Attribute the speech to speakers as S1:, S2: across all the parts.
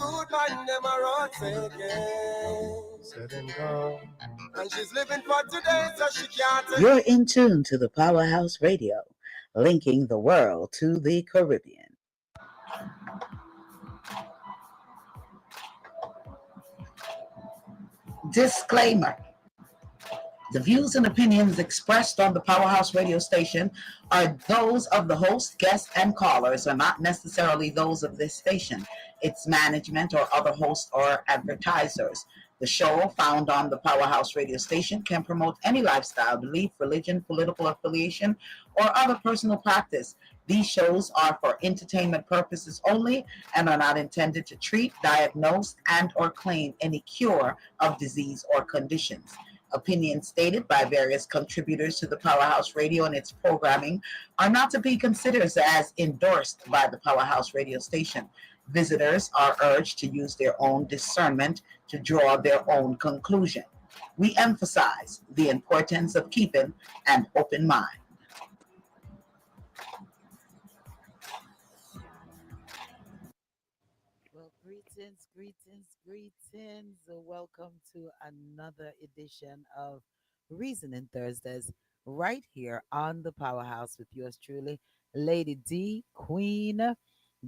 S1: good man, them a run faking. Said them gone. And she's living for today, so she can't.
S2: You're in tune to the Powerhouse Radio, linking the world to the Caribbean. Disclaimer. The views and opinions expressed on the Powerhouse radio station are those of the host, guests, and callers, are not necessarily those of this station, its management, or other hosts or advertisers. The show, found on the Powerhouse radio station, can promote any lifestyle, belief, religion, political affiliation, or other personal practice. These shows are for entertainment purposes only and are not intended to treat, diagnose, and or claim any cure of disease or conditions. Opinions stated by various contributors to the Powerhouse Radio and its programming are not to be considered as endorsed by the Powerhouse Radio station. Visitors are urged to use their own discernment to draw their own conclusion. We emphasize the importance of keeping an open mind.
S3: Well, greetings. Welcome to another edition of Reasoning Thursdays right here on the Powerhouse with yours truly, Lady D, Queen,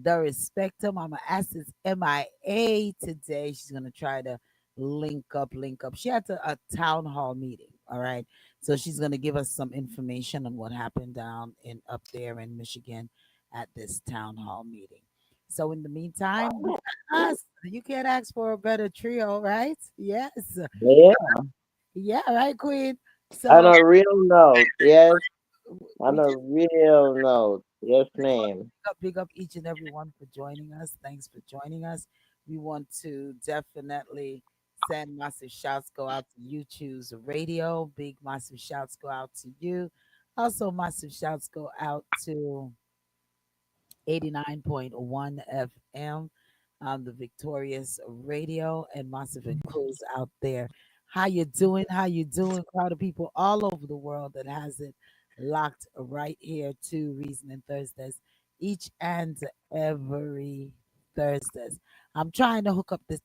S3: Darespecta. Mama Asid MIA today. She's going to try to link up. She had a town hall meeting, all right? So she's going to give us some information on what happened down in up there in Michigan at this town hall meeting. So in the meantime, us, you can't ask for a better trio, right? Yes.
S4: Yeah,
S3: Yeah, right, Queen.
S4: on
S3: So
S4: a real note, yes, on
S3: we
S4: a
S3: just
S4: real note, yes, ma'am.
S3: big up each and every one for joining us. Thanks for joining us. We want to definitely send massive shouts go out to You Choose Radio. Big massive shouts go out to you. Also, massive shouts go out to 89.1 FM, the Victorious Radio, and massive and crews out there. How you doing? How you doing? Crowd of people all over the world that has it locked right here to Reasoning Thursdays, each and every Thursdays. I'm trying to hook up the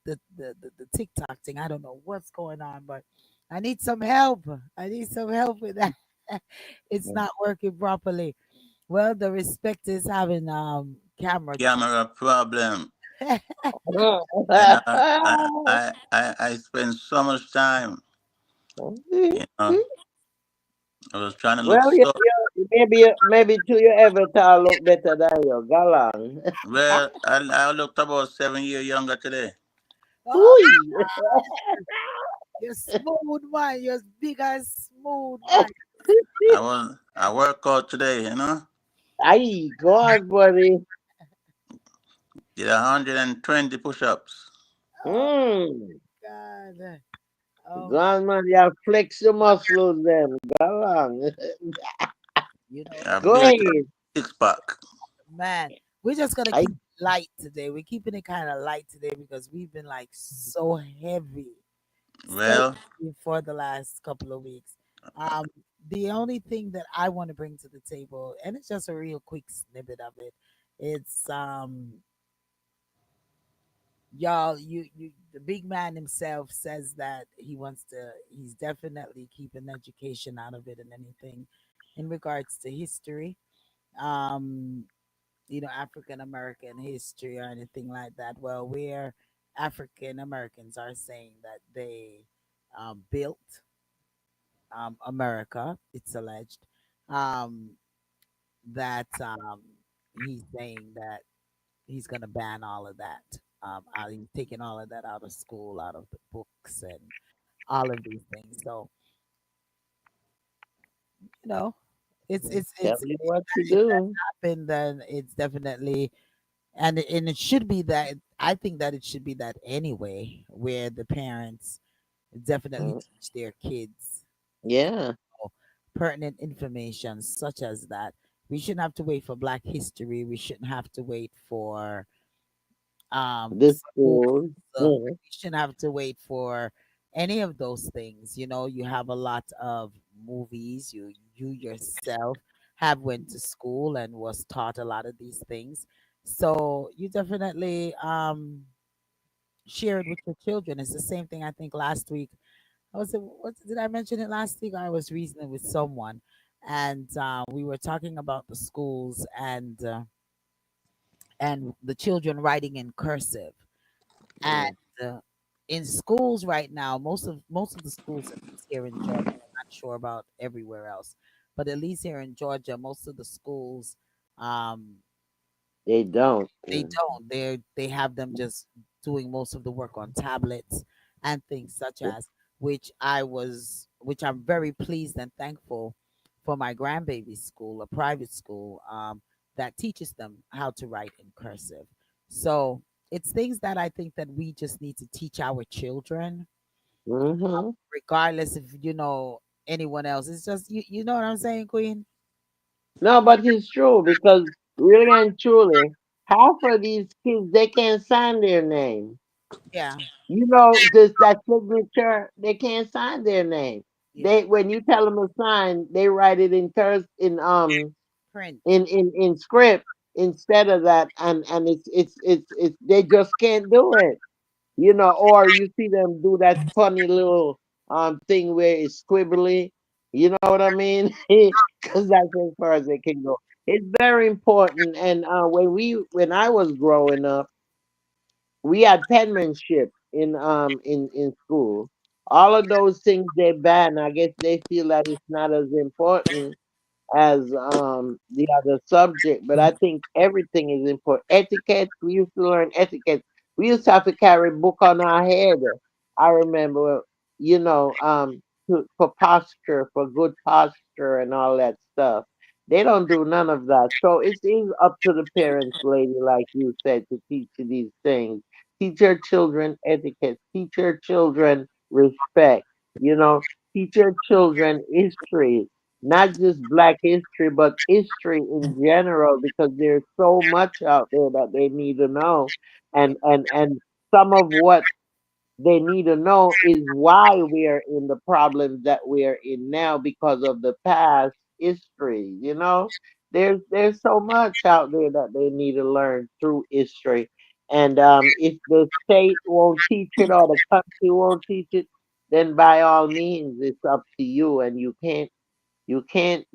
S3: TikTok thing. I don't know what's going on, but I need some help. I need some help with that. It's not working properly. Well, the respect is having camera
S5: camera problem.
S3: trouble.
S5: And I spend so much time, you know. I was trying to look
S4: Well,
S5: so
S4: maybe to your avatar look better than your galang.
S5: well. I looked about 7 years younger today.
S3: Oh,
S4: Ooh.
S3: you're smooth man. You're big and smooth man.
S5: I work out today, you know.
S4: Aye, go on, buddy.
S5: Did 120 push-ups.
S3: Oh
S4: Hmm.
S3: God.
S4: Go
S3: Oh,
S4: on, man. You flex your muscles, them. Galang.
S3: you know,
S5: I
S4: Go
S5: built
S4: ahead.
S5: a six-pack.
S3: man. We're just gonna
S4: Aye.
S3: keep it light today. We're keeping it kind of light today because we've been like so
S5: Well,
S3: heavy for the last couple of weeks. Um, the only thing that I want to bring to the table, and it's just a real quick snippet of it, it's y'all, you the big man himself says that he's definitely keeping education out of it and anything in regards to history. Um, African American history or anything like that. Well, where African Americans are saying that they built America, it's alleged um, that he's saying that he's going to ban all of that. He's taking all of that out of school, out of the books, and all of these things. So you know,
S4: Tell
S3: it's
S4: you what to
S3: if that
S4: do.
S3: happened, then it's definitely and it should be that. I think that it should be that anyway, where the parents definitely
S4: Mm,
S3: teach their kids
S4: yeah.
S3: pertinent information such as that. We shouldn't have to wait for Black History. We shouldn't have to wait for
S4: This
S3: schools.
S4: school.
S3: We shouldn't have to wait for any of those things. You have a lot of movies. You yourself have went to school and was taught a lot of these things. So you definitely share it with your children. It's the same thing. I think last week I was what did I mention it last week? I was reasoning with someone, and we were talking about the schools and the children writing in cursive. And
S4: Mm.
S3: uh, in schools right now, most of the schools, at least here in Georgia, I'm not sure about everywhere else, but at least here in Georgia, most of the schools, um,
S4: They don't.
S3: they
S4: Mm.
S3: don't. They have them just doing most of the work on tablets and things such as which I'm very pleased and thankful for my grandbaby's school, a private school, that teaches them how to write in cursive. So it's things that I think that we just need to teach our children,
S4: Mm-hmm.
S3: regardless if anyone else. It's just you know what I'm saying, Queen?
S4: No, but it's true because really and truly, half of these kids they can't sign their name.
S3: Yeah,
S4: You know, just that signature, they can't sign their name.
S3: yeah.
S4: They when you tell them to sign, they write it in
S3: Print.
S4: in script instead of that, and it's they just can't do it. You know, or you see them do that funny little thing where it's squibbly. You know what I mean? Because that's as far as they can go. It's very important. And when I was growing up, we had penmanship in school. All of those things they ban. I guess they feel that it's not as important as the other subject, but I think everything is important. Etiquette, we used to learn etiquette. We used to have to carry a book on our head. I remember, you know, for posture, for good posture and all that stuff. They don't do none of that. So it's up to the parents, lady, like you said, to teach you these things. Teach your children etiquette. Teach your children respect. You know, teach your children history, not just black history, but history in general, because there's so much out there that they need to know.
S3: Yeah,
S4: And some of what they need to know is why we are in the problems that we are in now because of the past history. You know, there's so much out there that they need to learn through history. And if the state won't teach it or the country won't teach it, then by all means, it's up to you, and you can't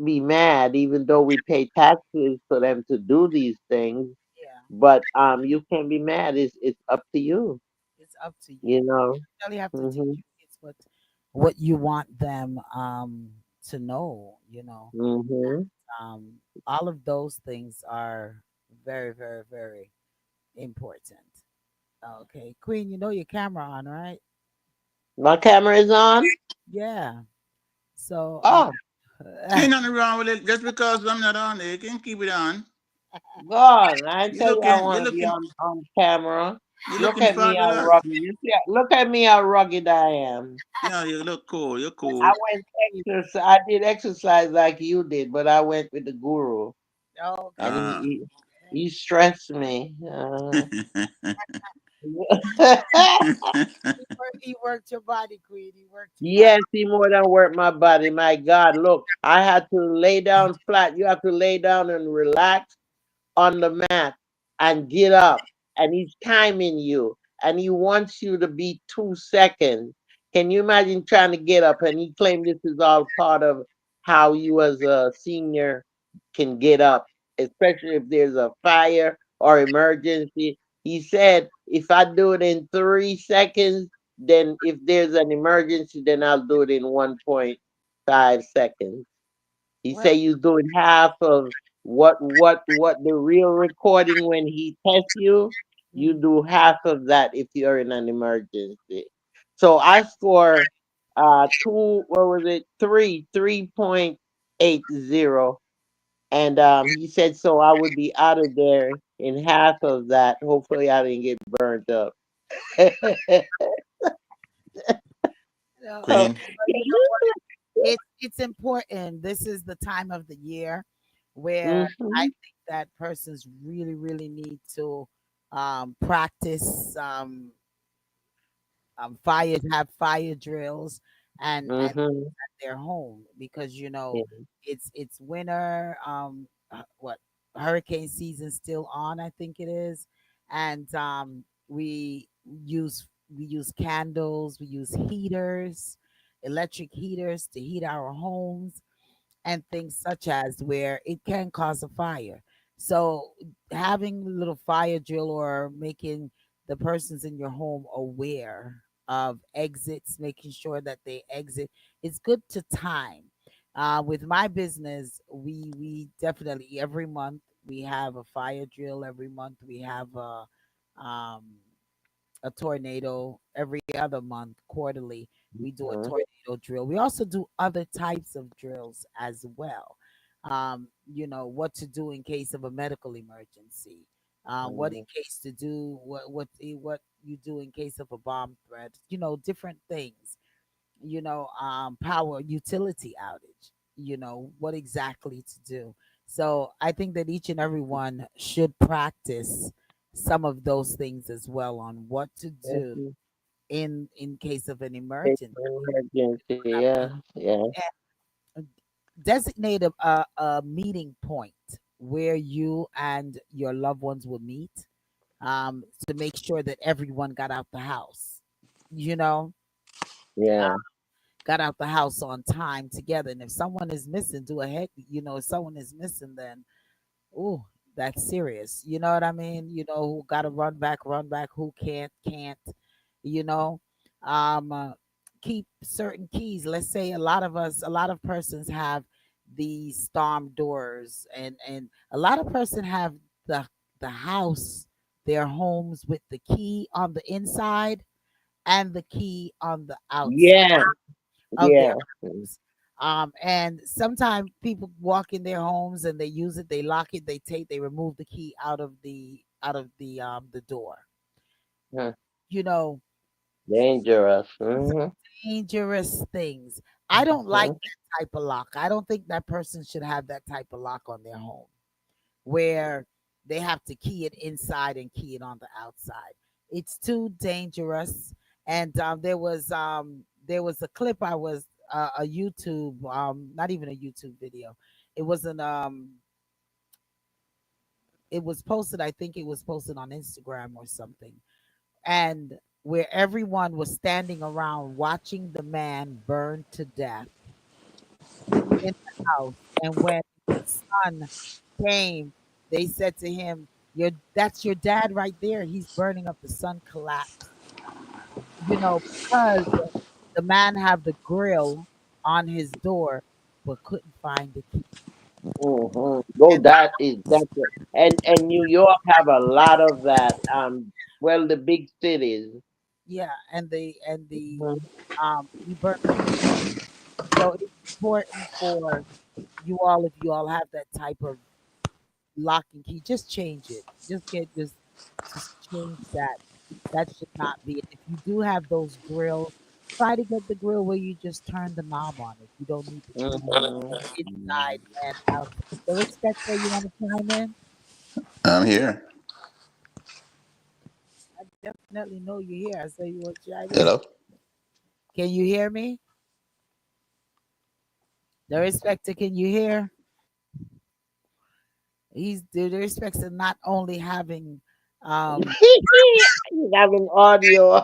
S4: be mad, even though we pay taxes for them to do these things.
S3: yeah.
S4: But you can't be mad. It's up to you.
S3: It's up to
S4: You
S3: you.
S4: know.
S3: You really have to teach
S4: Mhm.
S3: your kids what you want them to know,
S4: Mhm.
S3: Um all of those things are very, very, very important. Okay. Queen, you know your camera on, right?
S4: My camera is on.
S3: Yeah. So
S4: Oh,
S5: Ain't nothing wrong with it. Just because I'm not on there, you can keep it on.
S4: God! I
S5: You
S4: tell you, I
S5: looking, you
S4: want to be
S5: looking,
S4: on camera.
S5: you
S4: Look
S5: looking
S4: at me how
S5: fabulous.
S4: rugged. You see, look at me how rugged I am.
S5: Yeah, you look cool. You're
S4: I
S5: cool.
S4: went exercise. I did exercise like you did, but I went with the guru, and
S3: okay.
S5: Ah.
S4: he stressed me.
S3: He worked your body, Queen. He worked your body.
S4: Yes, he more than worked my body. My God, look, I had to lay down flat. You have to lay down and relax on the mat and get up. And he's timing you. And he wants you to be 2 seconds. Can you imagine trying to get up? And he claimed this is all part of how you as a senior can get up, especially if there's a fire or emergency. He said, if I do it in 3 seconds, then if there's an emergency, then I'll do it in 1.5 seconds. He
S3: Well,
S4: say you doing half of what the real recording when he tests you. You
S3: mm,
S4: do half of that if you're in an emergency. So I score two, what was it, 3.80, and he said so I would be out of there in half of that. Hopefully I didn't get burned up.
S3: no,
S4: So,
S5: Queen.
S3: but you know what? It's important. This is the time of the year where I
S4: mhm,
S3: think that persons really, really need to practice have fire drills and
S4: mhm,
S3: at their home because
S4: yeah,
S3: it's winter. What hurricane season still on? I think it is, and we use candles, we use heaters, electric heaters to heat our homes and things such as where it can cause a fire. So having a little fire drill or making the persons in your home aware of exits, making sure that they exit, it's good to time. With my business, we definitely every month we have a fire drill. Every month we have um, a tornado. Every other month, quarterly, we do a
S4: Mhm.
S3: tornado drill. We also do other types of drills as well. What to do in case of a medical emergency. What in
S4: Mhm.
S3: case to do, what you do in case of a bomb threat. Different things. Power utility outage. What exactly to do. So I think that each and every one should practice some of those things as well on what to do
S4: Mhm.
S3: in case of an
S4: It's
S3: emergency.
S4: an emergency. Yeah. Yeah.
S3: And designate a meeting point where you and your loved ones will meet, to make sure that everyone got out the house. You know,
S4: Yeah.
S3: got out the house on time together. And if someone is missing, do a heck. If someone is missing, then oh, that's serious. You know what I mean? Who got to run back. Who can't. You know, um, keep certain keys. Let's say a lot of persons have these storm doors, and a lot of person have the house, their homes with the key on the inside and the key on the outside
S4: Yeah.
S3: of their
S4: Yeah.
S3: homes. And sometimes people walk in their homes and they use it, they lock it, they remove the key out of the door.
S4: Mhm.
S3: You know,
S4: Dangerous. Mm-hmm.
S3: dangerous things. I don't like that type of lock. I don't think that person should have that type of lock on their home where they have to key it inside and key it on the outside. It's too dangerous. And there was a clip I was a YouTube, not even a YouTube video. It wasn't it was posted, I think it was posted on Instagram or something. And where everyone was standing around watching the man burn to death in the house. And when his son came, they said to him, that's your dad right there. He's burning up." The son collapsed. Because the man had the grill on his door but couldn't find the key.
S4: Mm-hmm. Oh,
S3: And
S4: that's it. And New York have a lot of that. Well, the big cities.
S3: yeah, and the
S4: Mhm.
S3: he burnt up the door. So it's important for you all, if you all have that type of lock and key, just change it. Just change that. That should not be it. If you do have those grills, try to get the grill where you just turn the knob on it. You don't need the key inside and outside. The respecter, you want to chime in?
S5: I'm here.
S3: I definitely know you're here. I saw you want to chime in.
S5: Hello.
S3: Can you hear me? The respecter, can you hear? The respecter not only having um
S4: He's having audio.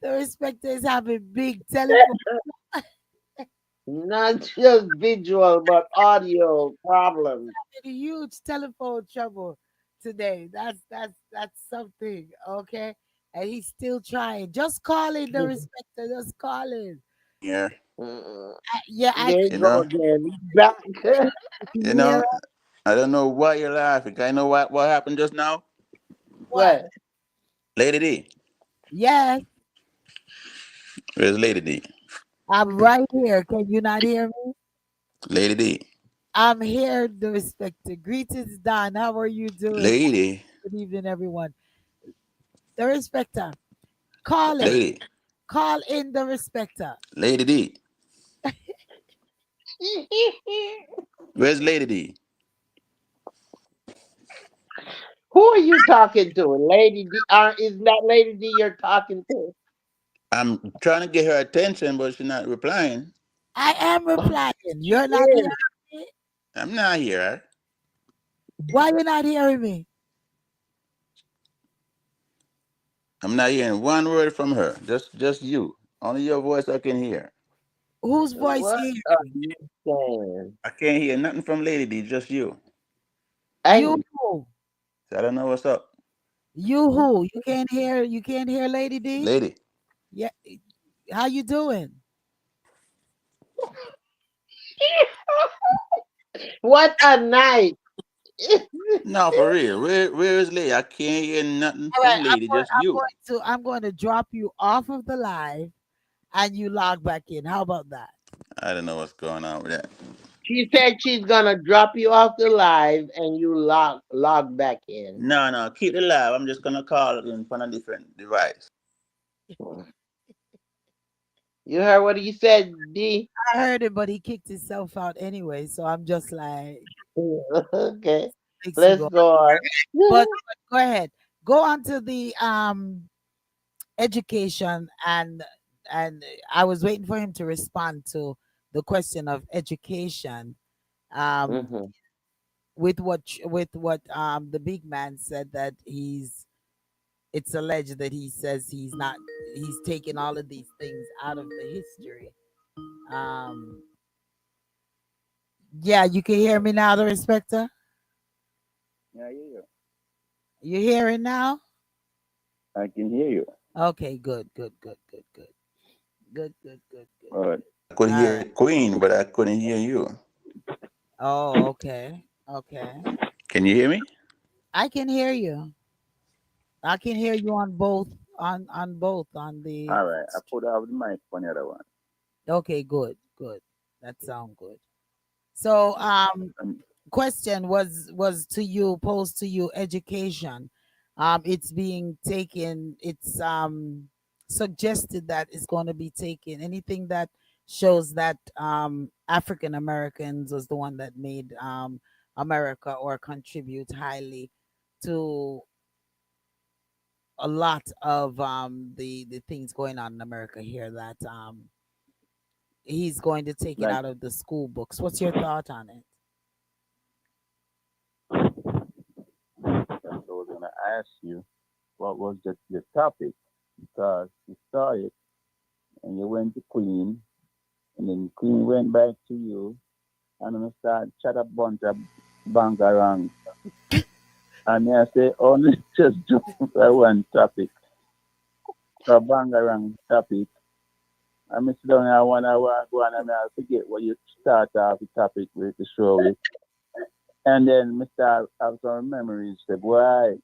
S3: the respecter is having big telephone,
S4: Not just visual, but audio problems.
S3: huge telephone trouble today. That's something, okay? And he's still trying. Just call in the respecter. Just call in.
S5: Here.
S4: Mm,
S3: Yeah, I
S4: there
S3: can.
S4: you
S5: You
S4: go
S5: know.
S4: again. Back.
S3: Can
S5: You
S3: you hear
S5: know.
S3: us?
S5: I don't know why you're laughing. I know what happened just now.
S3: What?
S4: What?
S5: Lady D.
S3: Yes,
S5: Where's Lady D?
S3: I'm right here. Can you not hear me?
S5: Lady D.
S3: I'm here, the respecter. Greetings, Don. How are you doing?
S5: Lady.
S3: Good evening, everyone. The respecter. Call in.
S5: Lady.
S3: Call in the respecter.
S5: Lady D. Where's Lady D?
S4: Who are you talking to? Lady D? Is that Lady D you're talking to?
S5: I'm trying to get her attention, but she's not replying.
S3: I am
S4: Oh,
S3: replying.
S4: she
S3: You're not hearing
S4: is.
S3: me?
S5: I'm not here.
S3: Why you not hearing me?
S5: I'm not hearing one word from her. Just you. Only your voice I can hear.
S3: Whose voice
S4: What
S3: you
S4: are
S3: hearing?
S4: you saying?
S5: I can't hear nothing from Lady D, just you.
S3: You
S4: I
S3: who?
S5: So I don't know what's up.
S3: You who? You can't hear Lady D?
S5: Lady.
S3: Yeah. How you doing?
S4: what a night.
S5: No, for real. Where is Lady? I can't hear nothing
S3: All right,
S5: from Lady, just you.
S3: I'm going to drop you off of the live and you log back in. How about that?
S5: I don't know what's going on with that.
S4: She said she's gonna drop you off the live and you log back in.
S5: No, keep it live. I'm just gonna call it in from a different device.
S4: You heard what he said, D?
S3: I heard it, but he kicked himself out anyway. So I'm just like,
S4: Okay.
S3: makes you
S4: Let's
S3: go.
S4: go on.
S3: But go ahead. Go on to the education and I was waiting for him to respond to the question of education. Um,
S4: Hmm.
S3: with what the big man said that it's alleged that he says he's taking all of these things out of the history. Um, yeah, you can hear me now, the respecter.
S5: Yeah, yeah.
S3: You hearing now?
S5: I can hear you.
S3: Okay, good, good, good, good, good, good, good, good, good,
S5: All right.
S3: good.
S5: I could
S3: All
S5: hear
S3: right.
S5: Queen, but I couldn't hear you.
S3: Oh, okay, okay.
S5: Can you hear me?
S3: I can hear you. I can hear you on both on both on the.
S5: All right. I put out the mic on the other one.
S3: Okay, good, good. That sound good. So,
S5: Um,
S3: question was to you, posed to you, education. It's being taken. It's suggested that it's going to be taken. Anything that shows that African Americans was the one that made America or contribute highly to a lot of the things going on in America here that he's going to take it
S5: like
S3: out of the school books. What's your thought on it?
S5: I was gonna ask you what was the topic because you started and you went to Queen and then Queen went back to you and then start chat a bunch of bangarang and I say only just jump for one topic. So bangarang topic. I sit down and I want to go on and I forget what you start off the topic with the show with. And then I start have some memories. Say, boy,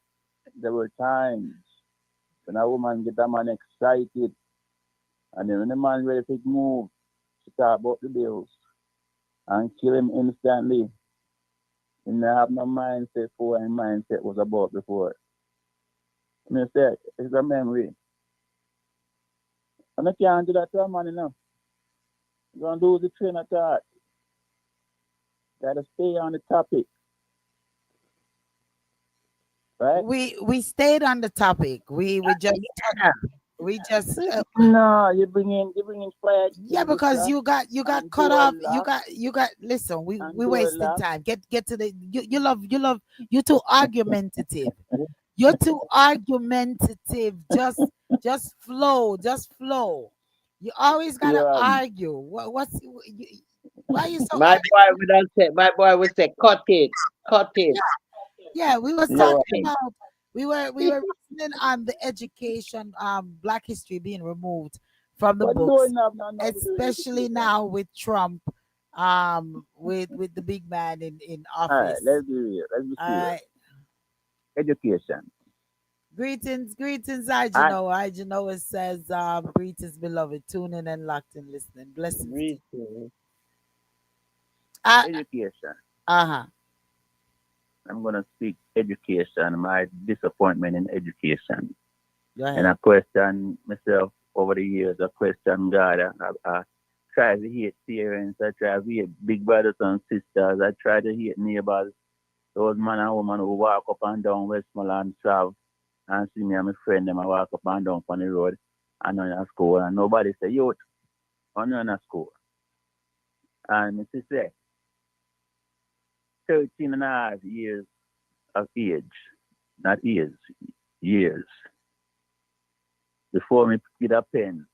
S5: there were times when a woman get a man excited and then when the man ready to move, she talk about the bills and kill him instantly. And I have no mindset for what mindset was about before. And I said, it's a memory. And I can't do that to a man enough. You're gonna lose the train of thought. Gotta stay on the topic, right?
S3: We stayed on the topic. We just
S5: No, you bring in fire
S3: yeah, because
S5: extinguisher
S3: you got
S5: and
S3: cut
S5: door
S3: off.
S5: lock
S3: You got listen. We
S5: and door
S3: wasted
S5: lock.
S3: time. Get to the you're too argumentative. You're too argumentative. Just flow. Just flow. You always gotta
S5: Yeah,
S3: argue. Why are you so
S4: My boy would have said, my boy would say, cut it, cut it.
S3: Yeah, we was
S5: yeah.
S3: talking about we were reasoning on the education, Black history being removed from the
S5: But door
S3: books,
S5: knob not nothing to do with
S3: especially
S5: education.
S3: now with Trump, with the big man in
S5: All right,
S3: office.
S5: let's be real. Let's be
S3: All
S5: serious.
S3: right,
S5: Education.
S3: greetings,
S5: I
S3: It says, greetings, beloved, tuning and locked and listening. Blessings to you.
S4: Greeting.
S3: Uh
S5: education.
S3: huh.
S5: I'm gonna speak education. My disappointment in education,
S3: Go
S5: and
S3: ahead.
S5: I question myself over the years. I question God. I try to hate parents. I try to hate big brothers and sisters. I try to hate neighbors. Those man and woman who walk up and down Westmoreland Trav and see me and my friend them I walk up and down on the road and on a school and nobody say, youth, on a school. And Mrs. say, 13 and a half years of age, not years, years, before me get a pen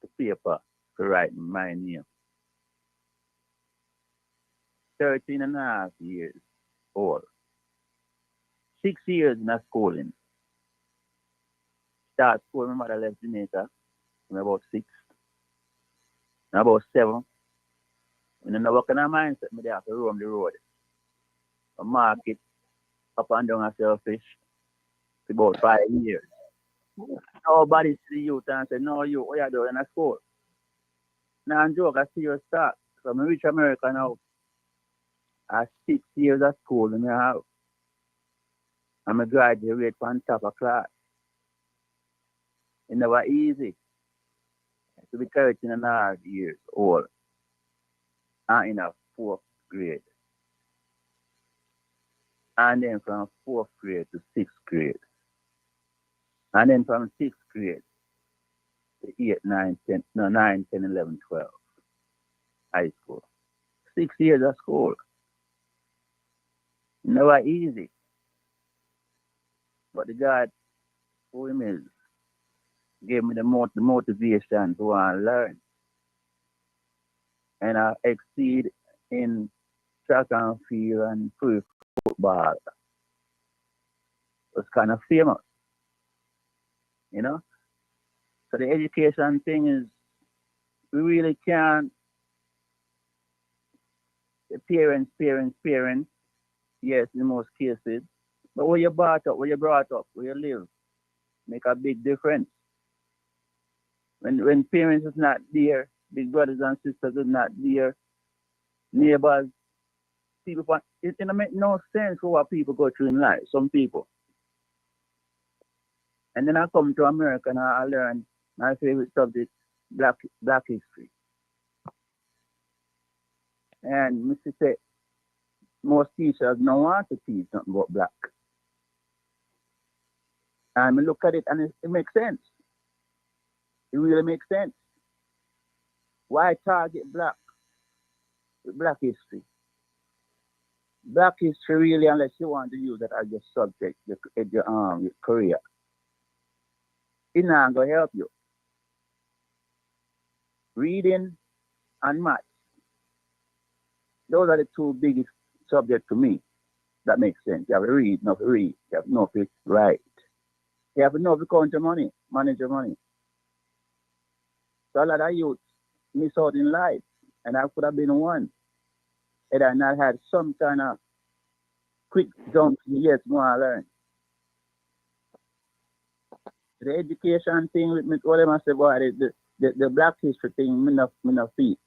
S5: to paper to write my name. 13 and a half years old. 6 years in a schooling. Start school, my mother left Jamaica when about 6. And about 7. When I work in a mindset, me they have to roam the road. A market up and down a selfish for about 5 years. Nobody see the youth and say, no, you, what you doing in a school? Now, I'm joke, I see your start. So, I reach America now. I 6 years of school in the house. I'm a graduate from top of class. It never easy to be 13 and a half years old and in a 4th grade. And then from 4th grade to 6th grade. And then from 6th grade to 8, 9, 10, no, 9, 10, 11, 12. High school. 6 years of school. Never easy. But the God who him is gave me the motivation to want to learn. And I exceed in track and field and free football. It was kind of famous, you know? So the education thing is, we really can't, the parents, yes, in most cases, but where you brought up, where you live, make a big difference. When parents is not there, big brothers and sisters is not there, neighbors, people, it don't make no sense for what people go through in life, some people. And then I come to America and I learn my favorite subject, black history. And Mr. say, most teachers don't want to teach something about black. And I look at it and it makes sense. It really makes sense. Why target black with black history? Black history really, unless you want to use it as your subject, your career, it's not going to help you. Reading and math, those are the two biggest subjects to me. That makes sense. You have to read, not to read. You have to know to write. You have to know to count your money, manage your money. So a lot of youth miss out in life, and I could have been one. Had I not had some kind of quick jump, yes, more I learn. The education thing with me, what I say, boy, the black history thing, me no feet.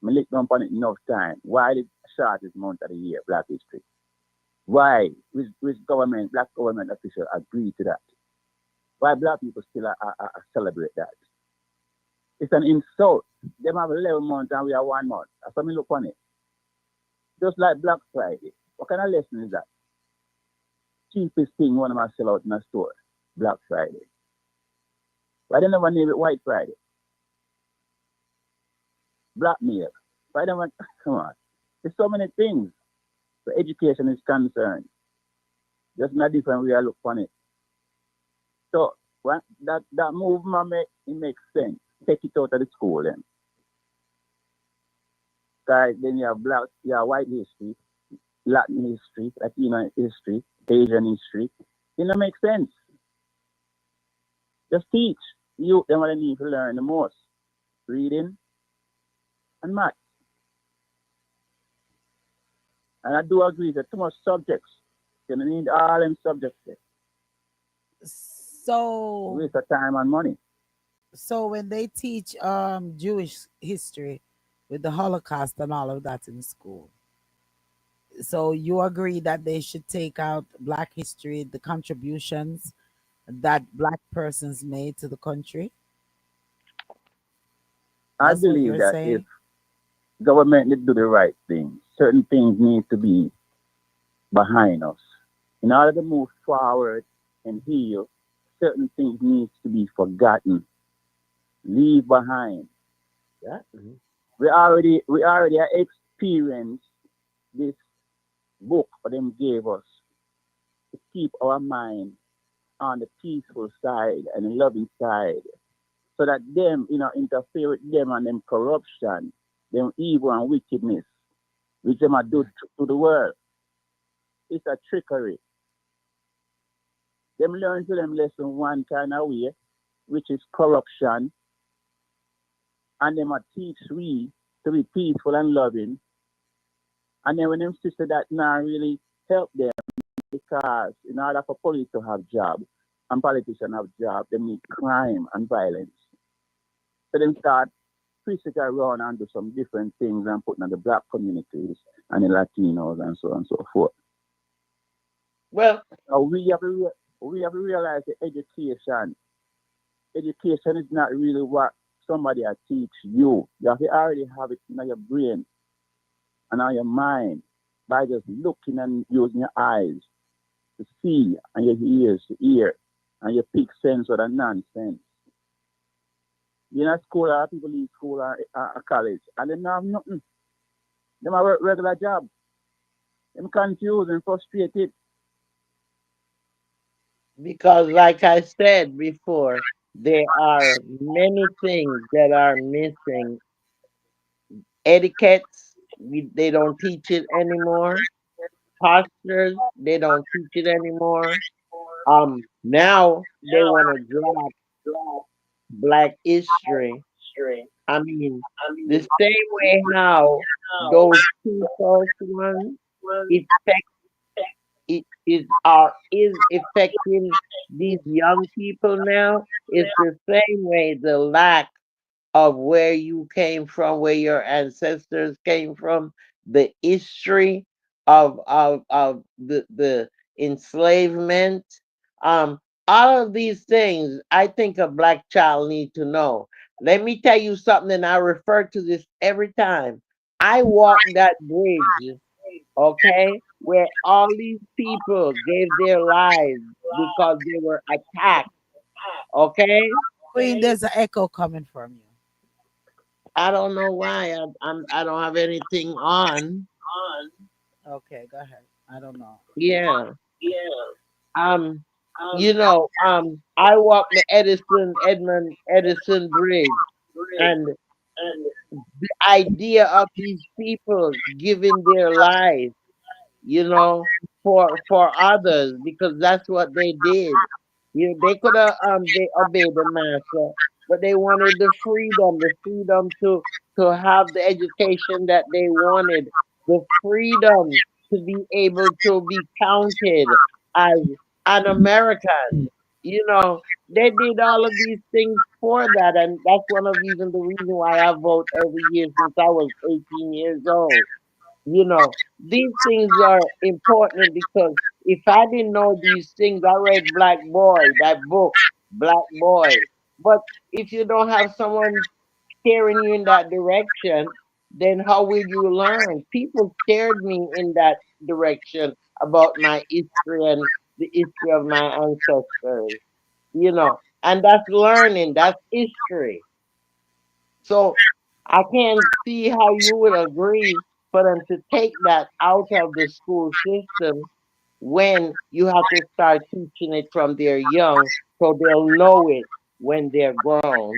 S5: Me lick down on it enough time. Why the shortest month of the year, black history? Why? Which government, black government official agree to that? Why black people still celebrate that? It's an insult. Them have 11 months and we have 1 month. That's what me look on it. Just like Black Friday. What kind of lesson is that? Cheapest thing one of them sell out in a store. Black Friday. Why they never name it White Friday? Blackmail. Why they never, come on. There's so many things where education is concerned. Just in a different way I look on it. So that move it makes sense. Take it out of the school then. Guys, then you have white history, Latin history, Latino history, Asian history. It don't make sense. Just teach you them what they need to learn the most. Reading and math. And I do agree that too much subjects. You need all them subjects there.
S3: So
S5: Waste of time and money.
S3: so when they teach Jewish history with the Holocaust and all of that in school, so you agree that they should take out Black history, the contributions that Black persons made to the country?
S5: I
S3: That's what
S5: believe
S3: you're
S5: that if
S3: saying?
S5: government did do the right thing, certain things need to be behind us. In order to move forward and heal, certain things need to be forgotten, leave behind.
S4: Yeah.
S5: We already experienced this book for them gave us keep our mind on the peaceful side and the loving side, so that them, interfere with them and them corruption, them evil and wickedness, which them are do to the world. It's a trickery. Them learn to them lesson one kind of way, which is corruption, and them a teach we to be peaceful and loving. And then when them sister that now really help them, because in order for police to have job and politicians have job, they need crime and violence. So them start twist it around and do some different things and putting on the black communities and the Latinos and so on and so forth.
S4: Well,
S5: So we have to realize that education is not really what somebody has teach you. You have to already have it in your brain and on your mind by just looking and using your eyes to see and your ears to hear and your pick sense of the nonsense. You're in a school, or people leave school or college, and they don't have nothing. They have a regular job. They're confused and frustrated.
S4: because like I said before, there are many things that are missing. Etiquettes, they don't teach it anymore. Postures, they don't teach it anymore. Now they want to drop Black history. I mean, the same way how those two first ones affect it is affecting these young people now. It's the same way the lack of where you came from, where your ancestors came from, the history of the enslavement, um, all of these things. I think a black child need to know. Let me tell you something, and I refer to this every time. I walked that bridge, okay, where all these people gave their lives because they were attacked, okay.
S3: Queen, there's an echo coming from you.
S4: I don't know why I don't have anything on.
S3: Okay, go ahead. I don't know.
S4: Yeah. Um. I walked the Edmund Edison Bridge, and the idea of these people giving their lives, for others, because that's what they did. They could have they obeyed the master, but they wanted the freedom to have the education that they wanted, the freedom to be able to be counted as an American. They did all of these things for that, and that's one of even the reason why I vote every year since I was 18 years old. These things are important because if I didn't know these things, I read Black Boy, that book, Black Boy. But if you don't have someone steering you in that direction, then how will you learn? People steered me in that direction about my history and the history of my ancestors, and that's learning, that's history. So I can't see how you would agree for them to take that out of the school system when you have to start teaching it from their young so they'll know it when they're grown.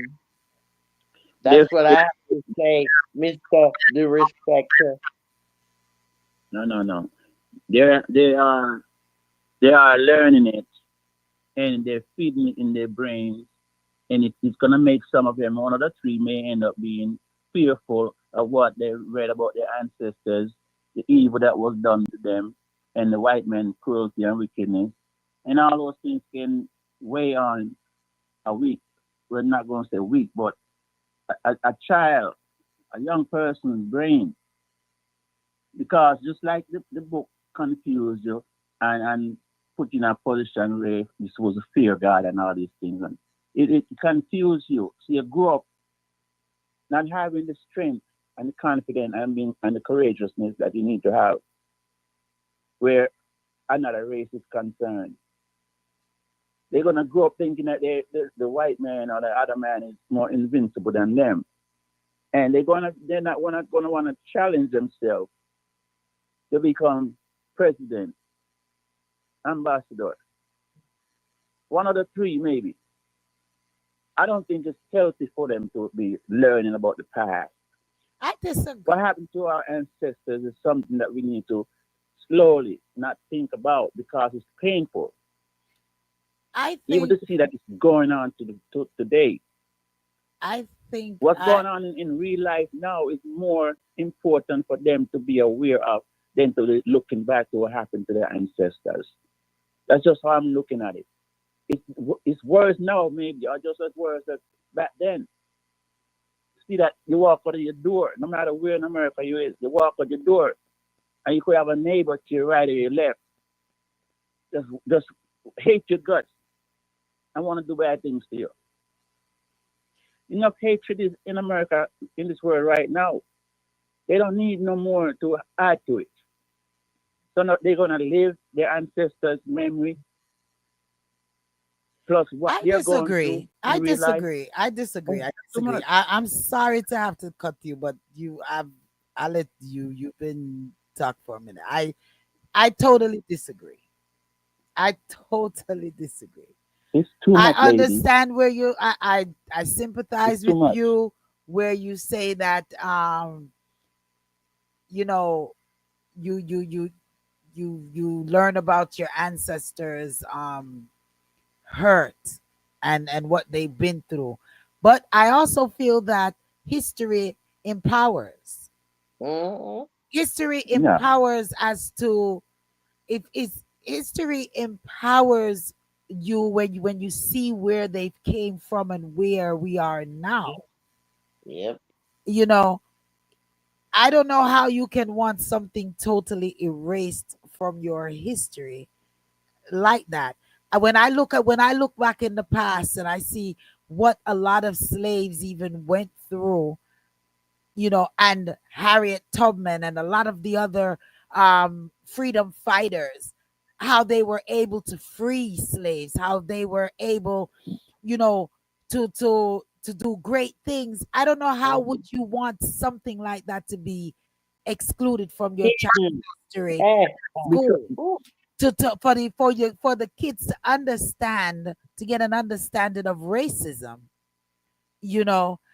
S5: They,
S4: That's what I have to say, Mr. The Respecter.
S5: no, no, no. They are learning it and they're feeding it in their brains, and it's gonna make some of them, one of the three, may end up being fearful of what they read about their ancestors, the evil that was done to them, and the white man's cruelty and wickedness, and all those things can weigh on a weak. We're not going to say weak, but a child, a young person's brain, because just like the book confused you and put you in a position where you're supposed to fear God and all these things, and it confused you. So you grow up not having the strength and the confidence and the courageousness that you need to have where another race is concerned. They're gonna grow up thinking that the white man or the other man is more invincible than them, and they're not gonna want to challenge themselves to become president ambassador. One of the three, maybe. I don't think it's healthy for them to be learning about the past.
S3: I disagree.
S5: What happened to our ancestors is something that we need to slowly not think about because it's painful.
S3: I
S5: Even
S3: think
S5: to see that it's going on to today.
S3: I think
S5: What's
S3: I
S5: going on in real life now is more important for them to be aware of than to looking back to what happened to their ancestors. That's just how I'm looking at it. It's worse now, maybe, or just as worse as back then. See that you walk out of your door, no matter where in America you is, you walk out your door, and you could have a neighbor to your right or your left, just hate your guts and want to do bad things to you. Enough hatred is in America in this world right now. They don't need no more to add to it. So now they're gonna live their ancestors' memory plus what
S3: I
S5: they're going through
S3: disagree.
S5: in
S3: I
S5: real life.
S3: disagree. I disagree.
S5: Oh,
S3: I
S5: too
S3: disagree.
S5: much.
S3: I'm sorry to have to cut you, but I let you've been talk for a minute. I totally disagree. I totally disagree.
S5: It's too
S3: I
S5: much, lady.
S3: understand where I
S5: It's
S3: sympathize
S5: too
S3: with
S5: much.
S3: you where you say that you know you you you you learn about your ancestors hurt and what they've been through. But I also feel that history empowers.
S4: Mm-hmm.
S3: History
S5: Yeah.
S3: empowers as to if it's history empowers you when you see where they came from and where we are now.
S4: Yep.
S3: You know, I don't know how you can want something totally erased from your history like that. When I look back in the past and I see what a lot of slaves even went through, and Harriet Tubman and a lot of the other freedom fighters, how they were able to free slaves, how they were able, you know, to do great things. I don't know how
S4: Mm-hmm.
S3: would you want something like that to be excluded from your child history
S4: Hey.
S5: Because
S3: school
S4: Ooh.
S3: to for the kids to understand, to get an understanding of racism,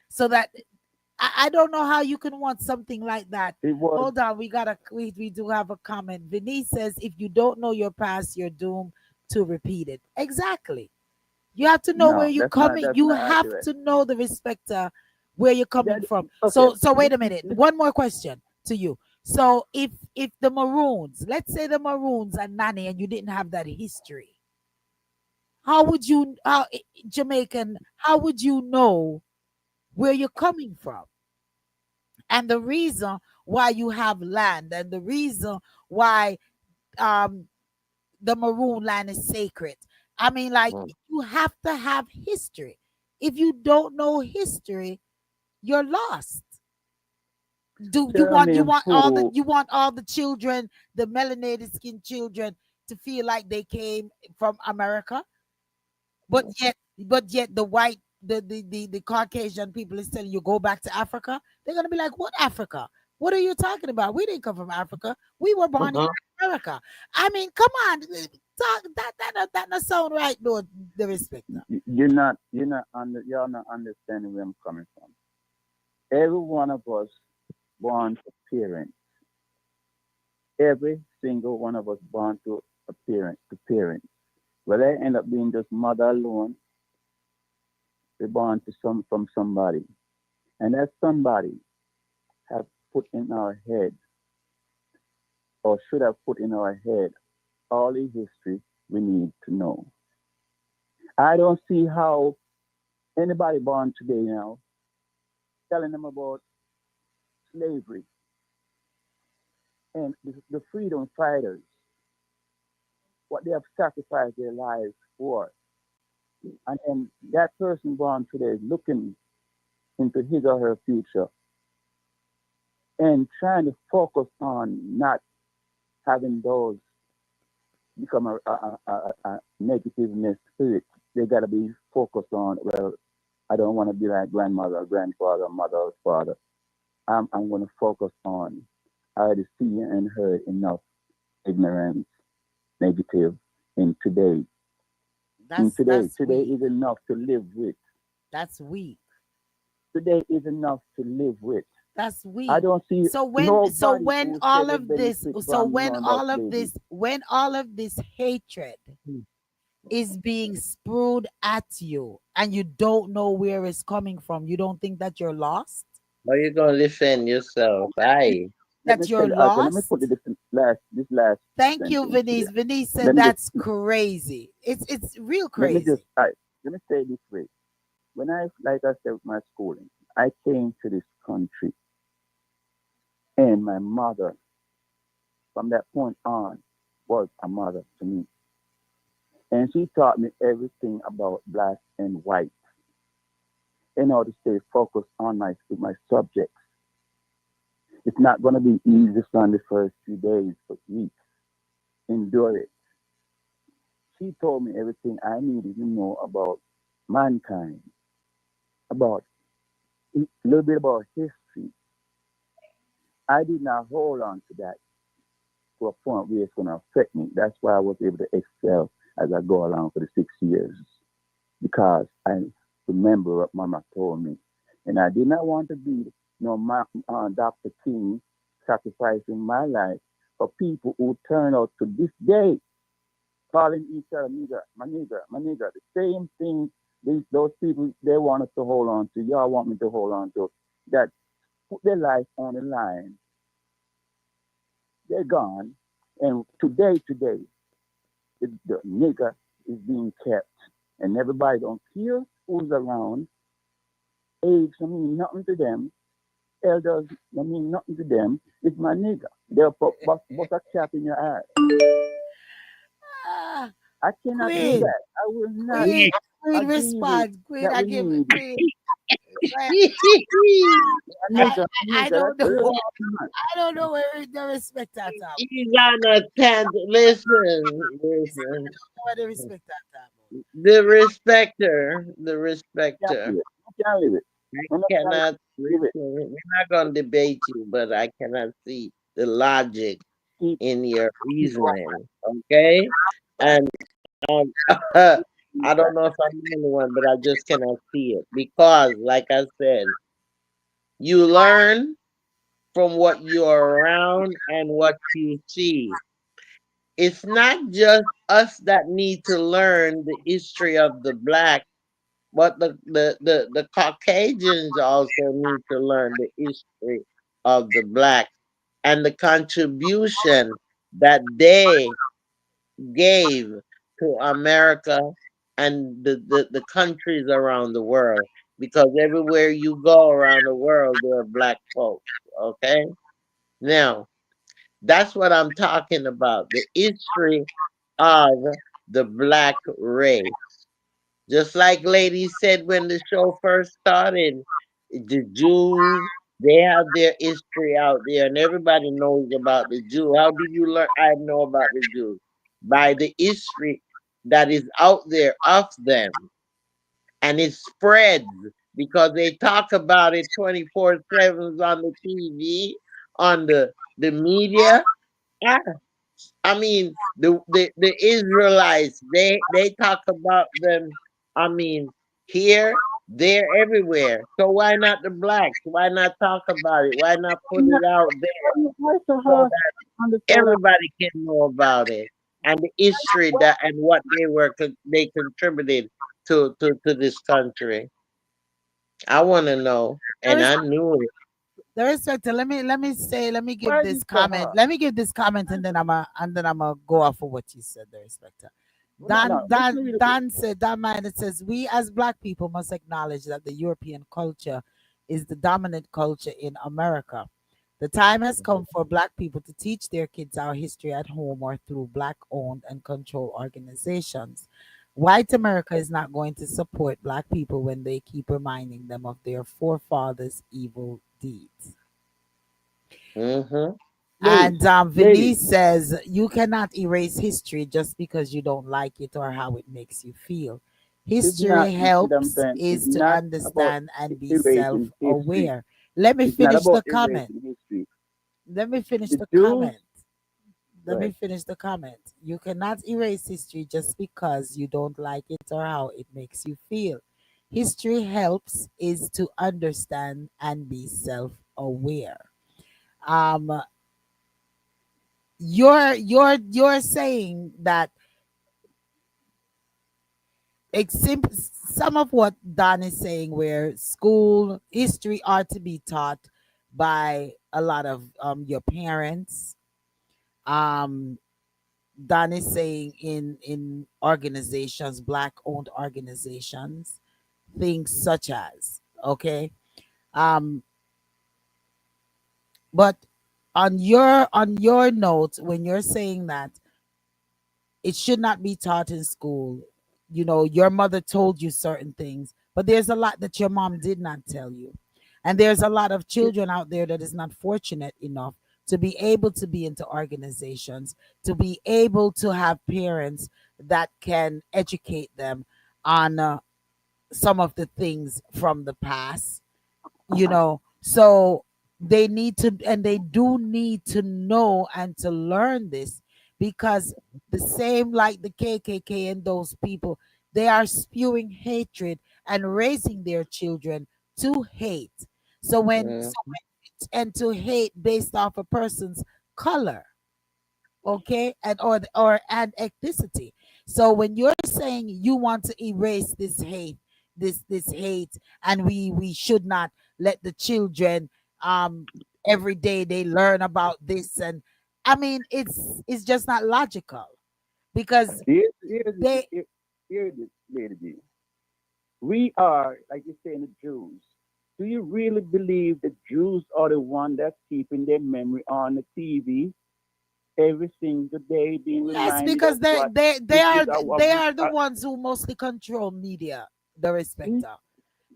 S3: so that I don't know how you can want something like that.
S5: it was
S3: Hold on, we do have a comment. Venice says, if you don't know your past, you're doomed to repeat it. Exactly. You have to know where
S5: no,
S3: you're coming.
S5: that's
S3: You
S5: not
S3: have
S5: accurate.
S3: to know the respecter where you're coming
S5: That,
S3: from.
S5: okay.
S3: So wait a
S5: Listen,
S3: minute.
S5: listen.
S3: One more question to you. So if the Maroons, let's say the Maroons are nanny and you didn't have that history, how would you Jamaican, how would you know where you're coming from? And the reason why you have land and the reason why um the maroon land is sacred. I mean, like,
S4: Mm.
S3: you have to have history. If you don't know history, you're lost. Do you
S5: Tell
S3: want
S5: me who.
S3: you want all the children, the melanated skin children, to feel like they came from America? But yet the white the Caucasian people is telling you go back to Africa. They're gonna be like, what Africa? What are you talking about? We didn't come from Africa. We were born in
S4: Uh-huh.
S3: America. I mean, come on, talk that not sound right, though. The respecter.
S5: You're not understanding where I'm coming from. Every one of us born to parents. Every single one of us born to a parents. Whether I end up being just mother alone, we're born to from somebody. And that somebody has put in our head, or should have put in our head, all the history we need to know. I don't see how anybody born today now telling them about slavery and the freedom fighters, what they have sacrificed their lives for. And then that person born today is looking into his or her future and trying to focus on not having those become a negativeness spirit. They got to be focused on, well, I don't want to be like grandmother, or grandfather, mother, or father. I'm going to focus on, I already see and heard enough ignorance, negative. in today. In
S3: That's
S5: today,
S3: that's
S5: today
S3: weak.
S5: is enough to live with.
S3: That's weak.
S5: Today is enough to live with.
S3: That's
S5: I
S3: weak.
S5: don't see
S3: So
S5: nobody who said they benefit from none of that slavery.
S3: when all of this hatred is being spewed at you and you don't know where it's coming from, you don't think that you're lost?
S4: How you gonna defend yourself? Aye.
S5: Let me
S3: That you're
S5: tell you, okay, let me put
S3: lost?
S5: this last
S3: Thank you,
S5: sentence
S3: Venice.
S5: here.
S3: Venice said
S5: Let me just
S3: that's crazy. It's real
S5: let me just
S3: crazy.
S5: let me say it this way. When I like I said with my schooling, I came to this country and my mother from that point on was a mother to me. And she taught me everything about black and white in order to stay focused on my subjects. It's not going to be easy from the first few days, but weeks. Endure it. She told me everything I needed to know about mankind, about a little bit about history. I did not hold on to that to a point where it's going to affect me. That's why I was able to excel as I go along for the 6 years because I remember what Mama told me, and I did not want to be Dr. King sacrificing my life for people who turn out to this day calling each other nigger, my nigger, my nigger. The same thing those people they want us to hold on to. Y'all want me to hold on to that put their life on the line. They're gone, and today, the nigger is being kept, and everybody don't care who's around. Age don't mean nothing to them. Elders don't mean nothing to them. It's my nigger. They'll put a cap in your eye.
S3: Ah,
S5: I cannot do
S3: Queen,
S5: that. I will not
S3: Queen, Queen,
S5: agree with
S3: respond. Queen,
S5: that
S3: I
S5: we
S3: give
S5: need
S3: Queen. Right.
S5: a
S3: I,
S5: nigger,
S3: I
S5: nigger.
S3: don't
S5: That's
S3: know.
S5: real.
S3: I don't know where the respect at all.
S4: He's on a tangent. Listen, listen.
S3: Where the respect at all.
S4: The
S5: Can't
S4: respecter.
S5: live it. I can't live it.
S4: I
S5: I'm not gonna
S4: cannot
S5: live
S4: listen.
S5: it.
S4: We're not going to debate you, but I cannot see the logic
S5: Keep,
S4: in your
S5: keep
S4: reasoning. Okay, and um, I don't know if I'm the only one, but I just cannot see it because, like I said, you learn from what you're around and what you see. It's not just us that need to learn the history of the black, but the Caucasians also need to learn the history of the black and the contribution that they gave to America and the countries around the world. Because everywhere you go around the world, there are black folks. Okay? Now, that's what I'm talking about. The history of the black race. Just like Lady said when the show first started, the Jews, they have their history out there, and everybody knows about the Jew. How did you learn? I know about the Jews by the history that is out there of them, and it spreads because they talk about it 24/7 on the TV, on the media. Ah, I mean, the Israelites, they talk about them. I mean, here, there, everywhere. So why not the blacks? Why not talk about it? Why not put it out there
S5: why so
S4: so
S5: hard on the
S4: that
S5: solar?
S4: everybody can know about it and the history that and what they contributed to this country? I want to know,
S3: There
S4: and
S3: is
S4: I knew it.
S3: the respecter. Let me give
S5: Why is it
S3: this
S5: so
S3: comment.
S5: hard?
S3: Let me give this comment and then I'm gonna go off of what you said, the respecter.
S5: Well, no, listen to me.
S3: Dan said that man it says we as black people must acknowledge that the European culture is the dominant culture in America. The time has come for black people to teach their kids our history at home or through black owned and controlled organizations. White America is not going to support black people when they keep reminding them of their forefathers' evil deeds.
S4: Hmm.
S5: Lady,
S3: And
S5: lady,
S3: Venice says you cannot erase history just because you don't like it or how it makes you feel.
S5: it's not,
S3: History
S5: you see what I'm
S3: helps
S5: saying? It's
S3: is to
S5: not about
S3: understand and be
S5: erasing history.
S3: self-aware. Let me
S5: It's not
S3: finish
S5: about
S3: the comment.
S5: erasing history.
S3: Let me finish
S5: The
S3: the
S5: Jews,
S3: comment. let me
S5: Right.
S3: finish the comment. You cannot erase history just because you don't like it or how it makes you feel. History helps is to understand and be self-aware. Um, you're saying that some of what Don is saying, where school history are to be taught by a lot of your parents. Um, Don is saying in organizations, black owned organizations, things such as okay. Um, but on your note, when you're saying that it should not be taught in school. You know, your mother told you certain things, but there's a lot that your mom did not tell you. And there's a lot of children out there that is not fortunate enough to be able to be into organizations, to be able to have parents that can educate them on some of the things from the past, so they need to, and they do need to know and to learn this, because the same like the KKK and those people, they are spewing hatred and raising their children to hate. So when
S4: Mm-hmm.
S3: so and to hate based off a person's color, okay, and ethnicity. So when you're saying you want to erase this hate, this hate, and we should not let the children um every day they learn about this, and I mean it's just not logical, because they
S5: Here's it, Lady D. We are, like you say, the Jews. Do you really believe the Jews are the one that's keeping their memory on the TV every single day, being
S3: yes,
S5: reminded
S3: because
S5: of
S3: they
S5: what
S3: they they
S5: this
S3: are
S5: is our
S3: they are the ones who mostly control media, the
S5: we-
S3: respecter.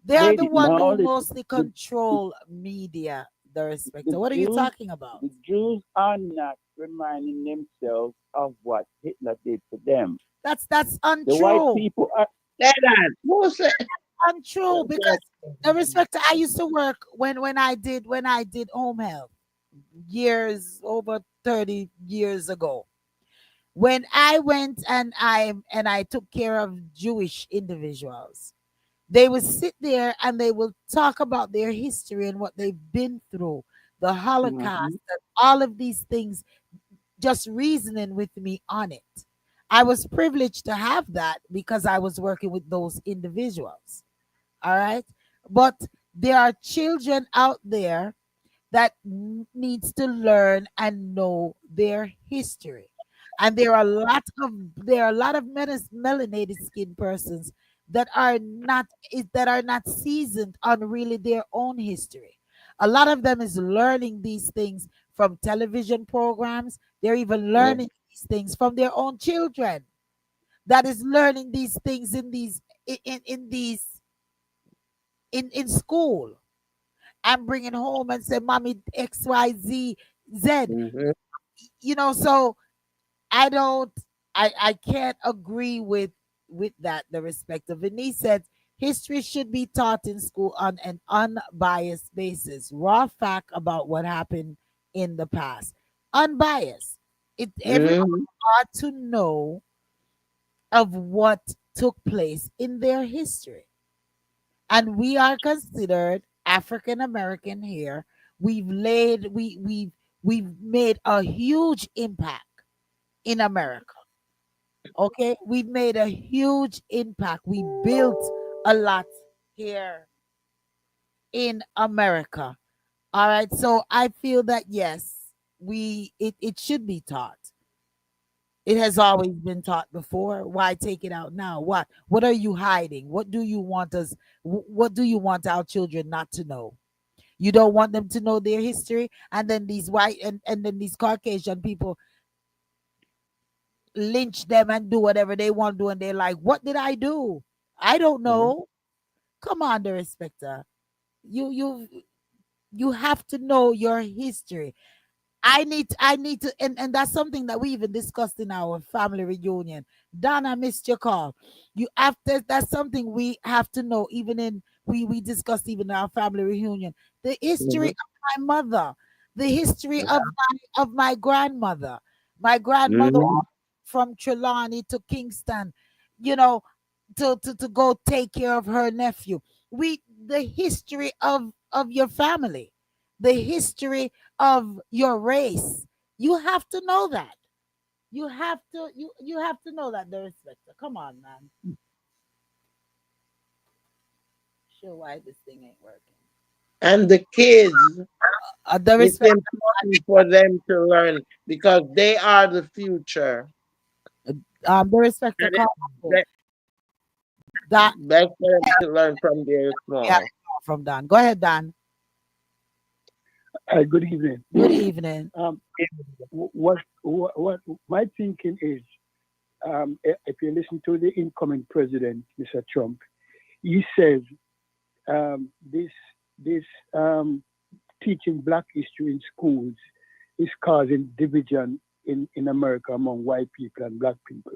S3: They are the
S5: lady?
S3: one
S5: No,
S3: who
S5: listen,
S3: mostly
S5: the,
S3: control media, the
S5: the
S3: respecter. What are you
S5: Jews,
S3: talking about?
S5: the Jews are not reminding themselves of what Hitler did to them.
S3: That's
S5: The white
S3: untrue.
S5: people are.
S4: Say that. Who said?
S3: Untrue, because the respecter, I used to work when I did home health years over 30 years ago. When I went and I took care of Jewish individuals, they would sit there and they will talk about their history and what they've been through, the
S5: Mhm.
S3: Holocaust, and all of these things, just reasoning with me on it. I was privileged to have that because I was working with those individuals. All right. But there are children out there that needs to learn and know their history. And there are a lot of melanated skin persons that are not seasoned on really their own history. A lot of them is learning these things from television programs. They're even
S4: Mm-hmm.
S3: learning these things from their own children. That is learning these things in school and bringing home and say, "Mommy, XYZ Z."
S4: Mm-hmm.
S3: So I don't, I can't agree with that. The respect of Venice said history should be taught in school on an unbiased basis, raw fact about what happened in the past, unbiased. Everyone
S4: Mm-hmm.
S3: ought to know of what took place in their history. And we are considered African American here. We've made a huge impact in America. Okay, we've made a huge impact. We built a lot here in America. All right, so I feel that yes, it should be taught. It has always been taught before. Why take it out now? What are you hiding? What do you want us? What do you want our children not to know? You don't want them to know their history, and then these white and then these Caucasian people lynch them and do whatever they want to do, and they're like, "What did I do? I don't
S4: Mm-hmm.
S3: know." Come on, the respecter. You have to know your history. I need to, and that's something that we even discussed in our family reunion. Donna, I missed your call. You after That's something we have to know, even in we discussed even in our family reunion. The history
S4: Mm-hmm.
S3: of my mother, the history of my grandmother, My grandmother
S4: Mhm.
S3: from Trelawney to Kingston, you know, to go take care of her nephew. The history of your family, the history of your race. You have to know that. You have to know that, the respecter. Come on, man. Sure why this thing ain't working.
S4: And the kids,
S3: The
S4: it's
S3: respect
S4: important for them to learn because they are the future.
S3: the respecter
S4: And
S3: call
S4: it's
S3: that
S4: best for them to learn from their
S3: we have
S4: small.
S3: from Dan. Go ahead, Dan.
S6: Good evening.
S3: Good evening.
S6: Um, what my thinking is, if you listen to the incoming president, Mr. Trump, he says this teaching Black history in schools is causing division in America among white people and Black people,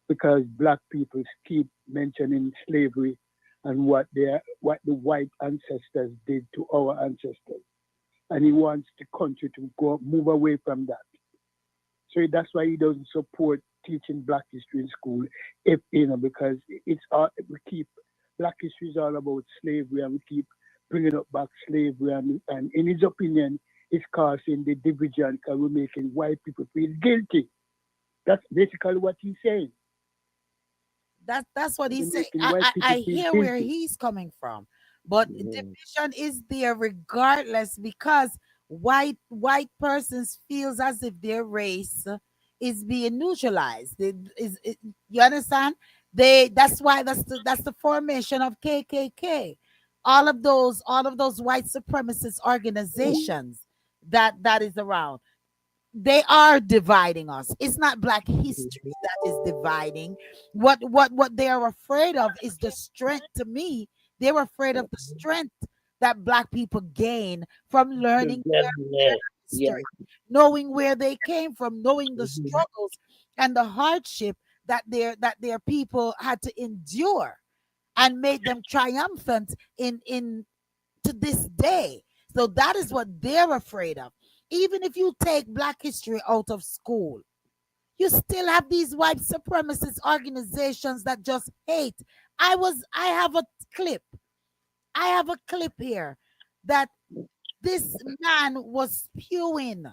S6: because Black people keep mentioning slavery and what the white ancestors did to our ancestors, and he wants the country to move away from that. So that's why he doesn't support teaching Black history in school, if because it's all we keep Black history is all about slavery, and we keep bringing up back slavery, and in his opinion, it's causing the division because we're making white people feel guilty. That's basically what he's saying.
S3: That's what he
S6: We're
S3: said.
S6: making white
S3: I
S6: people feel
S3: hear where
S6: guilty.
S3: he's coming from, but
S4: Mhm.
S3: division is there regardless, because white persons feels as if their race is being neutralized. You understand? That's why that's the formation of KKK. All of those white supremacist organizations that is around, they are dividing us. It's not Black history that is dividing. What they are afraid of is the strength. To me, they're afraid of the strength that Black people gain from learning their
S4: Togetherness. Yeah.
S3: history, knowing where they came from, knowing the
S4: Mhm.
S3: struggles and the hardship that their people had to endure and made them triumphant in to this day. So that is what they're afraid of. Even if you take Black history out of school, you still have these white supremacist organizations that just hate. I have a clip. I have a clip here that this man was spewing.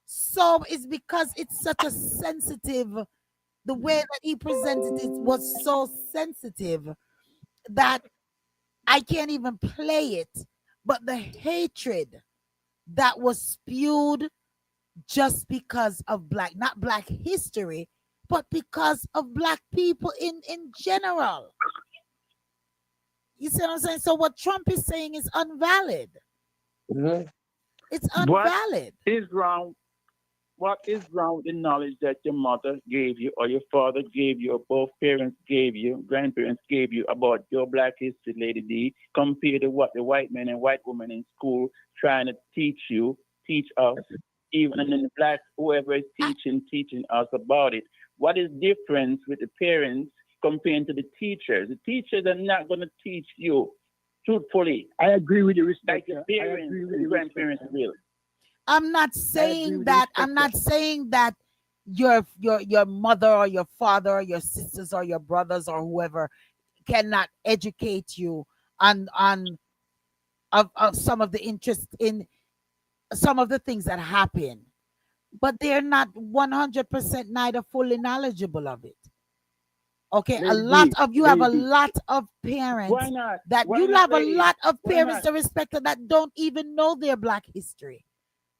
S3: So it's because it's such a sensitive, the way that he presented it was so sensitive that I can't even play it. But the hatred that was spewed just because of not Black history, but because of Black people in general. You see what I'm saying? So what Trump is saying is unvalid.
S4: Mhm.
S3: It's
S5: What
S3: unvalid.
S5: is wrong? What is wrong with the knowledge that your mother gave you, or your father gave you, or both parents gave you, grandparents gave you about your Black history, Lady D, compared to what the white men and white women in school trying to teach us, even in the Black, whoever is teaching us about it. What is difference with the parents compared to the teachers? The teachers are not going to teach you truthfully
S6: I agree with the
S5: like the
S6: respecter. I
S5: parents
S6: agree with
S5: and
S6: the
S5: grandparents
S6: respecter.
S5: will.
S3: I'm not
S6: I agree
S3: saying
S6: with the
S3: that. I'm
S6: respecter.
S3: not saying that your mother or your father or your sisters or your brothers or whoever cannot educate you on of some of the interest in some of the things that happen, but they're not 100% neither fully knowledgeable of it. Okay, a
S6: Lady
S3: lot
S6: D,
S3: of you have
S6: Lady
S3: a
S6: D.
S3: lot of
S5: Why
S3: parents
S5: not?
S3: that
S5: Why
S3: you
S5: not,
S3: have a
S5: lady?
S3: lot of
S5: Why
S3: parents,
S5: not?
S3: the respecter, that don't even know their Black history.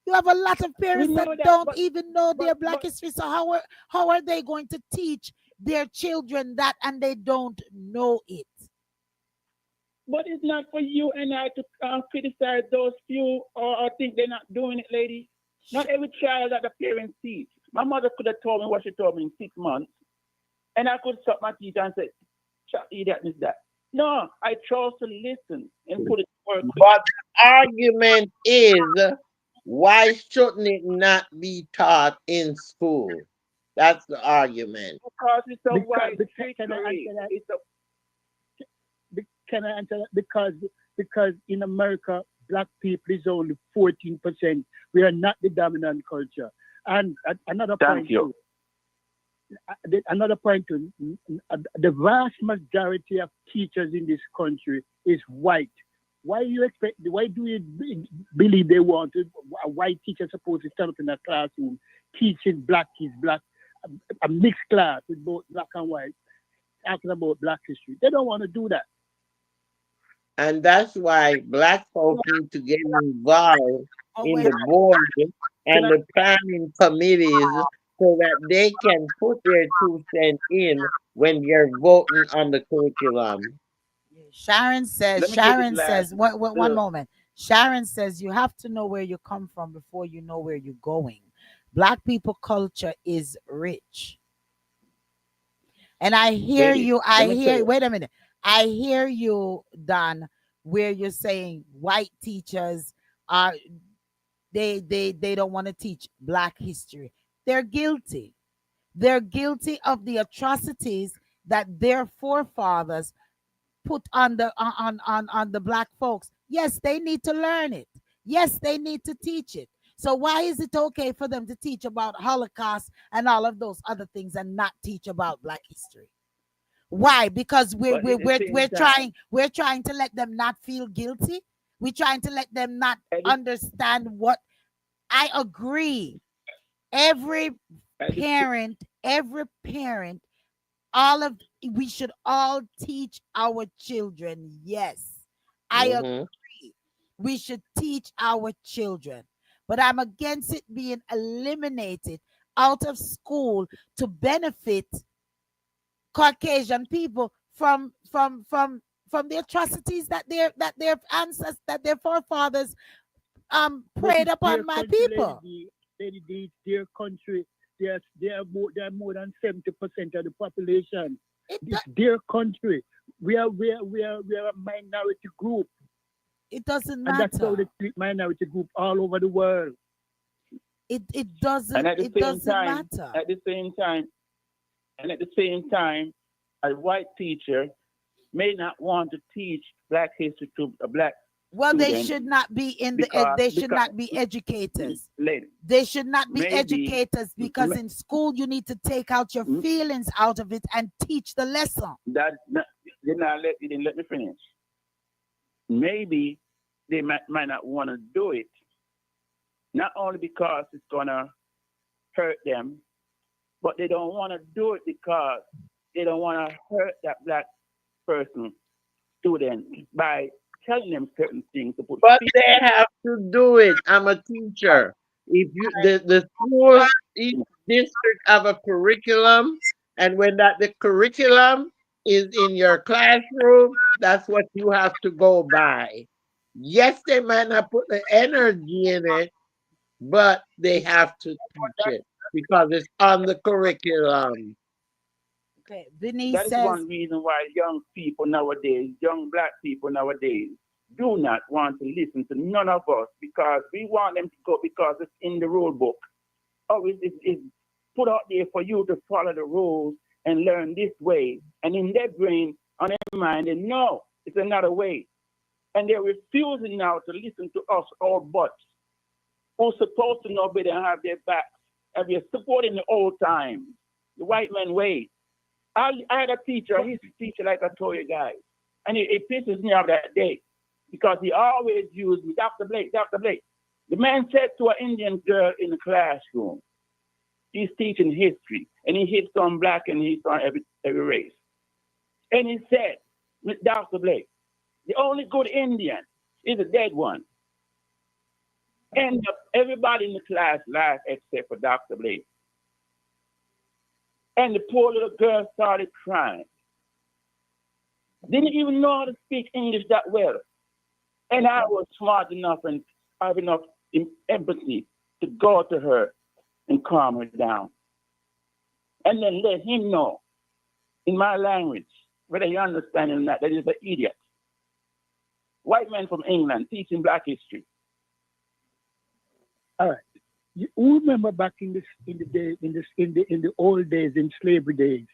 S3: You have a lot of
S5: We
S3: parents that
S5: know that,
S3: don't even know
S5: but
S3: their Black history. So how are they going to teach their children that and they don't know it?
S5: but it's not for you and I to criticize those few or think they're not doing it, lady. Not every child that the parents teach. My mother could have told me what she told me in 6 months, and I could stop my teeth and say, "Shut idiot, is that?" No, I chose to listen and put it to work quick
S4: But the argument is, why shouldn't it not be taught in school? That's the argument.
S5: because it's a white
S6: Can I
S5: trickery.
S6: answer that?
S5: It's a
S6: Can I answer that? Because in America, Black people is only 14%. We are not the dominant culture. And another
S5: Thank
S6: point
S5: you.
S6: too. Another point too. The vast majority of teachers in this country is white. Why do you believe they want a white teacher supposed to stand up in a classroom teaching black kids, a mixed class with both black and white, talking about black history? They don't want to do that.
S4: And that's why black folk need to get involved
S3: Oh,
S4: in
S3: wait.
S4: the board
S6: Can
S4: and
S6: I?
S4: the planning committees so that they can put their 2 cents in when they're voting on the curriculum.
S3: Sharon says,
S5: Let me give it
S3: one
S5: the
S3: moment. Sharon says you have to know where you come from before you know where you're going. Black people culture is rich. And I hear
S5: lady.
S3: you,
S5: Let me tell you.
S3: wait a minute. I hear you, Don, where you're saying white teachers are they don't want to teach black history. They're guilty. They're guilty of the atrocities that their forefathers put on the black folks. Yes, they need to learn it. Yes, they need to teach it. So why is it okay for them to teach about Holocaust and all of those other things and not teach about black history? Why? Because we're
S5: But at
S3: we're
S5: the
S3: we're,
S5: same
S3: we're
S5: time,
S3: trying we're trying to let them not feel guilty. We're trying to let them not
S5: at the,
S3: understand what I agree. Every
S5: at the,
S3: parent, all of we should all teach our children. Yes, I
S4: Hmm.
S3: agree. We should teach our children, but I'm against it being eliminated out of school to benefit Caucasian people from the atrocities that their ancestors, that their forefathers
S6: But
S3: preyed
S6: it's their
S3: upon my
S6: country,
S3: people.
S6: Lady D, it's their country. They are more than 70% of the population.
S3: It
S6: It's their country. We are a minority group,
S3: it doesn't
S6: and that's how they
S3: matter.
S6: treat minority group all over the world.
S3: It
S5: and
S3: doesn't
S5: at the
S3: it
S5: same
S3: doesn't
S5: time,
S3: matter.
S5: at the same time, and at the same time, a white teacher may not want to teach black history to a black
S3: Well, they
S5: student
S3: should not be in the
S5: because
S3: they should not be educators.
S5: lady,
S3: They should not be
S5: maybe
S3: educators because in school you need to take out your feelings out of it and teach the lesson.
S5: you didn't let me finish. Maybe they might not want to do it, not only because it's gonna hurt them, but they don't want to do it because they don't want to hurt that black person, student, by telling them certain things to put
S4: But
S5: fear
S4: they have to do it. I'm a teacher. If you the school, each district have a curriculum, and when that the curriculum is in your classroom, that's what you have to go by. Yes, they might not put the energy in it, but they have to teach it because it's on the curriculum.
S3: Okay, Vinny
S5: That is
S3: says,
S5: one reason why young people nowadays, young black people nowadays, do not want to listen to none of us because we want them to go because it's in the rule book. Oh, it's put out there for you to follow the rules and learn this way. And in their brain, on their mind, they know it's another way. And they're refusing now to listen to us, our butts, who's supposed to know better and have their backs. And we're supporting the old times, the white man way. I had a teacher, I used to teach like I told you guys. And it pisses me off that day because he always used me, Dr. Blake, Dr. Blake. The man said to an Indian girl in the classroom, he's teaching history, and he hits on black and he hits on every race. And he said, with Dr. Blake, the only good Indian is a dead one. And everybody in the class laughed except for Dr. Blake. And the poor little girl started crying. Didn't even know how to speak English that well. And I was smart enough and have enough empathy to go to her and calm her down. And then let him know in my language, whether he understands or not, that he's an idiot. White man from England teaching black history.
S6: All right. You remember back in the old days, in slavery days,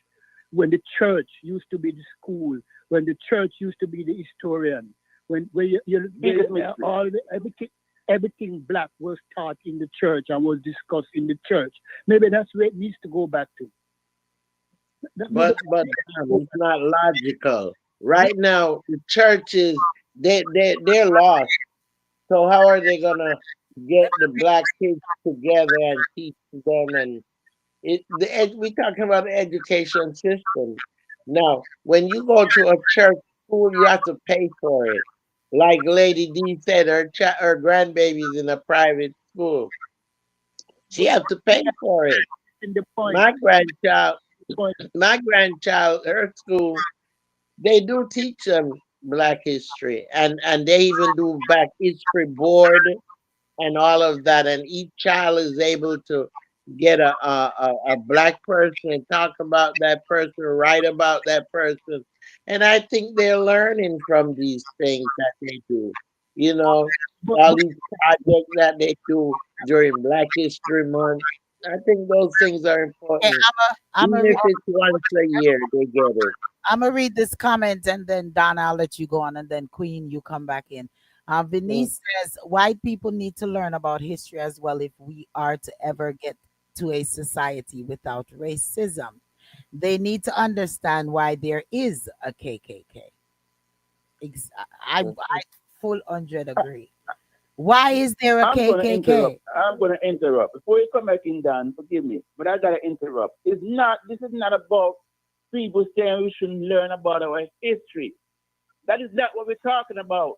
S6: when the church used to be the school, when the church used to be the historian, when you
S5: Biggest mystery.
S6: everything. everything black was taught in the church and was discussed in the church. Maybe that's where it needs to go back to. Maybe
S4: but it's not logical. Right now, the churches they're lost. So how are they gonna get the black kids together and teach them? And we talking about the education system. Now, when you go to a church school, you have to pay for it. Like Lady D said, her grandbaby's in a private school. She have to pay for it.
S6: in the point,
S4: My grandchild,
S6: point.
S4: her school, they do teach them Black history, and they even do Black history board and all of that. And each child is able to get a black person and talk about that person, write about that person. And I think they're learning from these things that they do. You know, all
S6: But
S4: these projects that they do during Black History Month. I think those things are
S3: Okay,
S4: important.
S3: I'm
S4: Even
S3: a
S4: if it's once a year, they get it.
S3: I'm gonna read this comment and then Donna, I'll let you go on, and then Queen, you come back in.
S4: Mm.
S3: Venice says white people need to learn about history as well if we are to ever get to a society without racism. They need to understand why there is a KKK. I full 100 agree. Why is there a
S5: I'm gonna interrupt.
S3: KKK?
S5: I'm gonna interrupt. Before you come back in, Dan, forgive me, but I gotta interrupt. It's not. This is not about people saying we shouldn't learn about our history. That is not what we're talking about.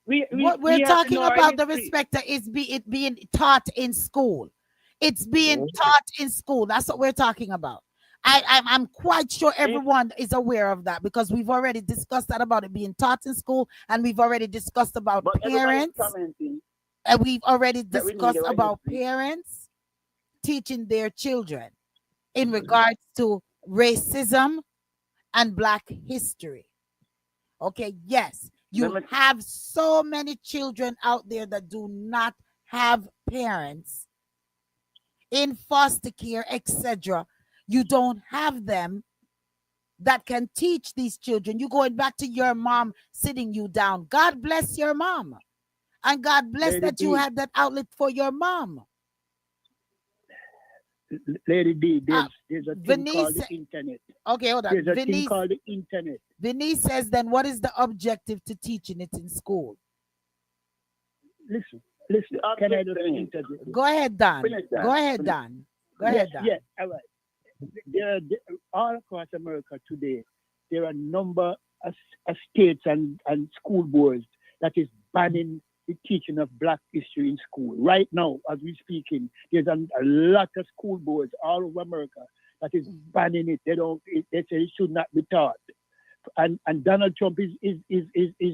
S3: What we're
S5: We have to
S3: talking
S5: know our
S3: about, the
S5: history.
S3: respecter, is it being taught in school. It's being
S4: Mm.
S3: taught in school. That's what we're talking about. I'm quite sure
S5: If
S3: everyone is aware of that because we've already discussed that about it being taught in school, and we've already discussed about
S5: but everybody's
S3: parents,
S5: commenting
S3: and we've already
S5: that we need
S3: discussed
S5: our
S3: about
S5: history.
S3: parents teaching their children in regards to racism and black history. Okay, yes,
S5: Let
S3: you
S5: me
S3: have so many children out there that do not have parents in foster care, etc. You don't have them that can teach these children. You going back to your mom sitting you down. God bless your mom. And God bless
S6: Lady
S3: that you
S6: D,
S3: had that outlet for your mom.
S6: Lady D,
S3: Uh,
S6: there's a thing called
S3: Venice,
S6: the internet.
S3: okay, hold on.
S6: There's a thing called the internet.
S3: Venice says, then what is the objective to teaching it in school?
S6: Listen, listen.
S5: I'm
S6: Can I
S5: just
S6: just
S5: saying.
S6: interject?
S3: Go ahead, Don.
S5: Finish
S3: Go
S5: that.
S3: ahead,
S5: Finish.
S3: Don. Go
S6: Yeah,
S3: ahead, Don.
S6: yeah, all right. All across America today, there are a number of states and school boards that is banning the teaching of Black history in school. Right now, as we speaking, there's a lot of school boards all over America that is banning it. They say it should not be taught. And Donald Trump is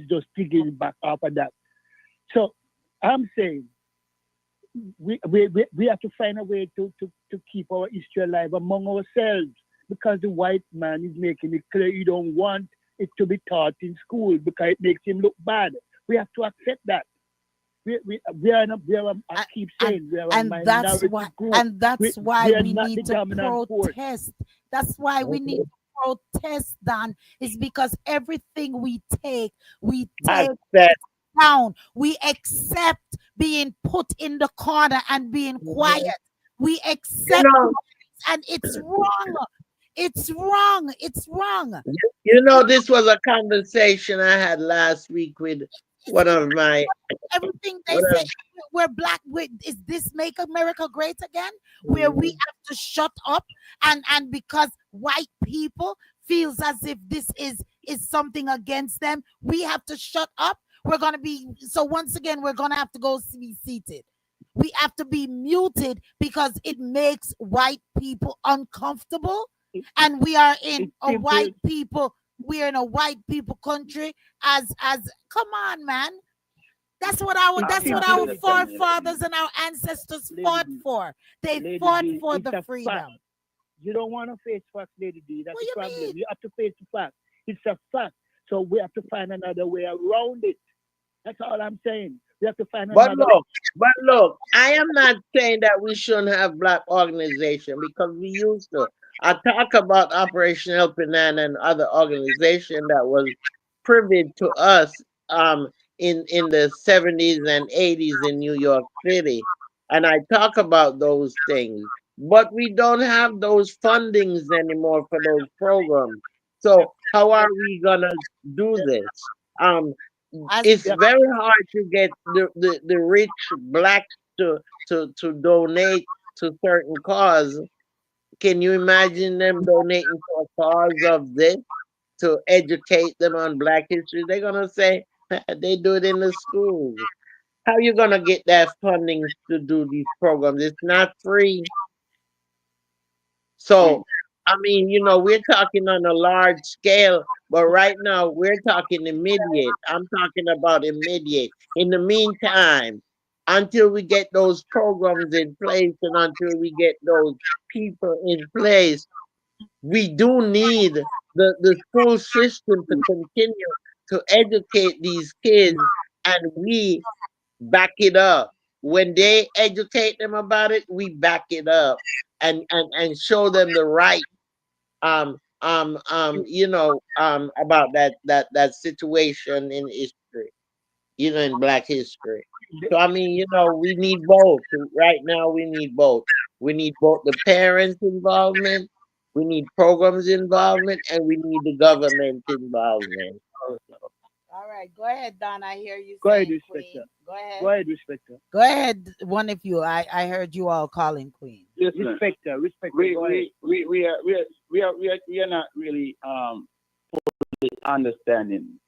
S6: just digging back up at that. So I'm saying we have to find a way to keep our history alive among ourselves because the white man is making it clear he don't want it to be taught in school because it makes him look bad. We have to accept that. I keep saying we are a
S3: And that's
S6: minority
S3: why
S6: group.
S3: and that's why
S6: We are
S3: we
S6: not the
S3: need to
S6: dominant force.
S3: protest. That's why we need to protest, Don, is because everything we take
S4: Access.
S3: down. We accept being put in the corner and being quiet. We
S4: You
S3: accept,
S4: know,
S3: and it's wrong. It's wrong. It's wrong.
S4: this was a conversation I had last week with
S3: You
S4: one
S3: see,
S4: of my
S3: everything they
S4: one
S3: say,
S4: of
S3: we're black. Is this make America great again? Where we have to shut up, and because white people feels as if this is something against them, we have to shut up. We're gonna be so once again we're gonna have to go be seated. We have to be muted because it makes white people uncomfortable, and we are in
S6: It's
S3: a
S6: simple.
S3: white people. We're in a white people country. As come on, man.
S6: It's
S3: That's what
S5: I'm
S6: simple.
S3: our
S5: understanding your
S3: forefathers
S5: opinion.
S3: and our ancestors
S6: Lady
S3: fought
S6: D,
S3: for. They
S6: Lady
S3: fought
S6: D,
S3: for
S6: it's
S3: the
S6: a fact.
S3: freedom.
S6: You don't want to face facts, Lady D. That's
S3: What
S6: the
S3: you
S6: problem.
S3: mean?
S6: You have to face the fact. It's a fact. So we have to find another way around it. That's all I'm saying. We have to find
S4: but
S6: another.
S4: look, I am not saying that we shouldn't have black organization because we used to. I talk about Operation Helping Hand and other organization that was privy to us in the 70s and 80s in New York City. And I talk about those things. But we don't have those fundings anymore for those programs. So how are we gonna do this? Um,
S3: As
S4: it's very hard to get the rich blacks to donate to certain cause. Can you imagine them donating to a cause of this to educate them on Black history? They're gonna say they do it in the schools. How you gonna get that funding to do these programs? It's not free. So, I mean, we're talking on a large scale, but right now we're talking immediate. I'm talking about immediate. In the meantime, until we get those programs in place and until we get those people in place, we do need the school system to continue to educate these kids, and we back it up. When they educate them about it, we back it up and show them the right about that situation in history, in Black history. So I mean, we need both. Right now we need both. We need both the parents' involvement, we need programs involvement, and we need the government involvement.
S3: all right, go ahead, Don. I hear you
S6: Go ahead,
S3: saying
S6: Respecter.
S3: Queen. Go ahead.
S6: Go ahead, Respecter.
S3: Go ahead, one of you. I heard you all calling Queen.
S5: Listen,
S6: Respecter.
S5: we
S6: Go ahead.
S5: we are not really understanding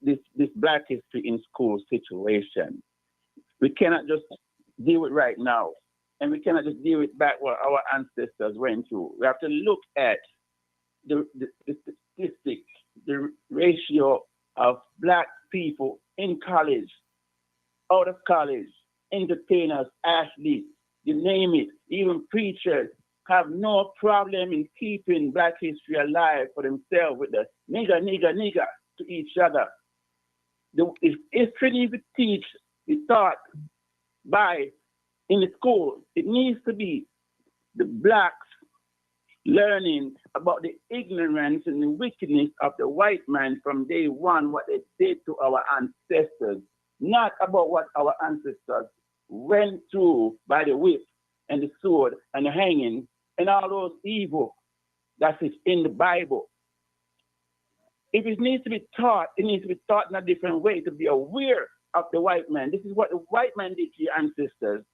S5: this Black history in school situation. We cannot just deal with right now, and we cannot just deal with back what our ancestors went through. We have to look at the statistics, the ratio of Black people in college, out of college, entertainers, athletes, you name it, even preachers have no problem in keeping Black history alive for themselves with the nigger, nigger, nigger to each other. If history needs to teach, be taught by in the school, it needs to be the Blacks learning about the ignorance and the wickedness of the white man from day one, what they did to our ancestors, not about what our ancestors went through by the whip and the sword and the hanging and all those evil that is in the Bible. If it needs to be taught, it needs to be taught in a different way to be aware of the white man. This is what the white man did to your ancestors.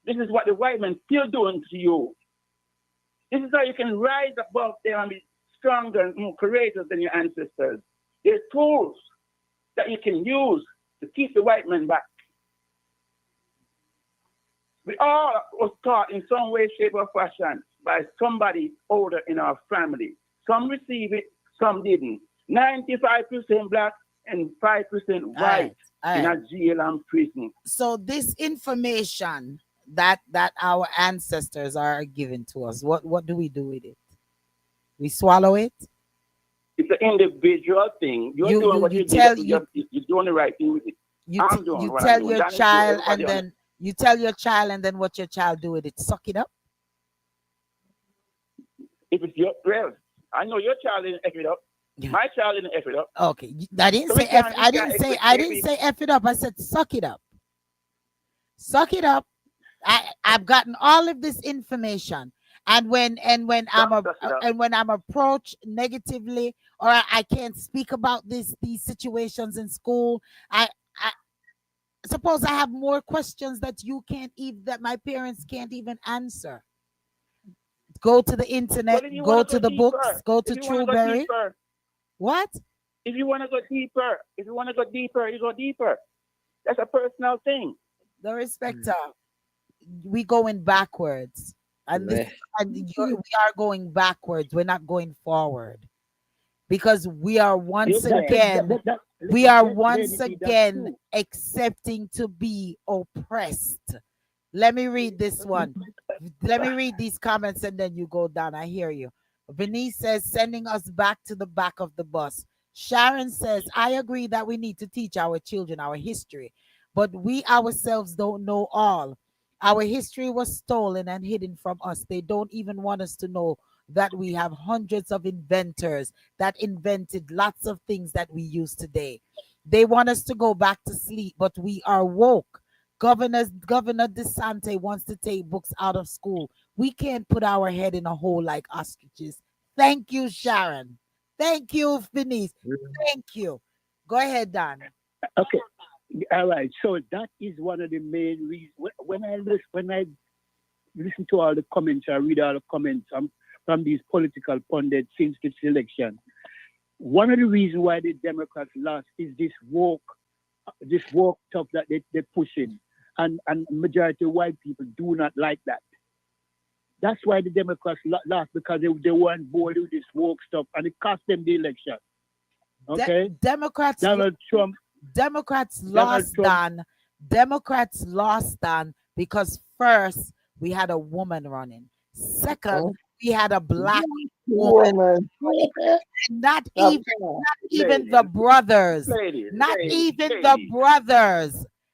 S5: This is what the white man still doing to you. This is how you can rise above them and be stronger and more courageous than your ancestors. There's tools that you can use to keep the white man back. We all was taught in some way, shape, or fashion by somebody older in our family. Some received it, some didn't. 95% Black and 5% white in a jail and prison.
S3: So this information that our ancestors are giving to us, what do we do with it? We swallow it.
S5: It's an individual thing. You're doing what you're doing the right thing with it. I'm doing
S3: you
S5: what
S3: tell
S5: I'm doing.
S3: your
S5: That is
S3: child,
S5: everybody
S3: and
S5: on
S3: then you tell your child, and then what your child do with it? Suck it up.
S5: If it's your well, I know your child didn't F it up. My child didn't F it up.
S3: Okay, I didn't say F. I didn't say F it up. I said suck it up. Suck it up. I've gotten all of this information, and when I'm approached negatively, or I can't speak about these situations in school, I suppose I have more questions that you can't even, that my parents can't even answer. Go to the internet, go to the books, go to Trueberry. What?
S5: If you want to go deeper, you go deeper. That's a personal thing.
S3: Darespecta, we going backwards, and we are going backwards. We're not going forward, because we are once again accepting to be oppressed. Let me read this one. Let me read these comments, and then you go down. I hear you. Venice says, sending us back to the back of the bus. Sharon says, I agree that we need to teach our children our history, but we ourselves don't know all. Our history was stolen and hidden from us. They don't even want us to know that we have hundreds of inventors that invented lots of things that we use today. They want us to go back to sleep, but we are woke. Governor DeSante wants to take books out of school. We can't put our head in a hole like ostriches. Thank you, Sharon. Thank you, Venice. Thank you. Go ahead, Don.
S6: Okay. All right. So that is one of the main reasons. When I listen to all the comments, I read all the comments from these political pundits since this election. One of the reasons why the Democrats lost is this woke stuff that they're pushing. And majority of white people do not like that. That's why the Democrats lost, because they weren't bored with this woke stuff, and it cost them the election. Okay?
S3: Democrats
S6: Donald Trump.
S3: lost, Dan. Democrats lost, Dan, because first we had a woman running. Second, we had a black woman. Not even the brothers.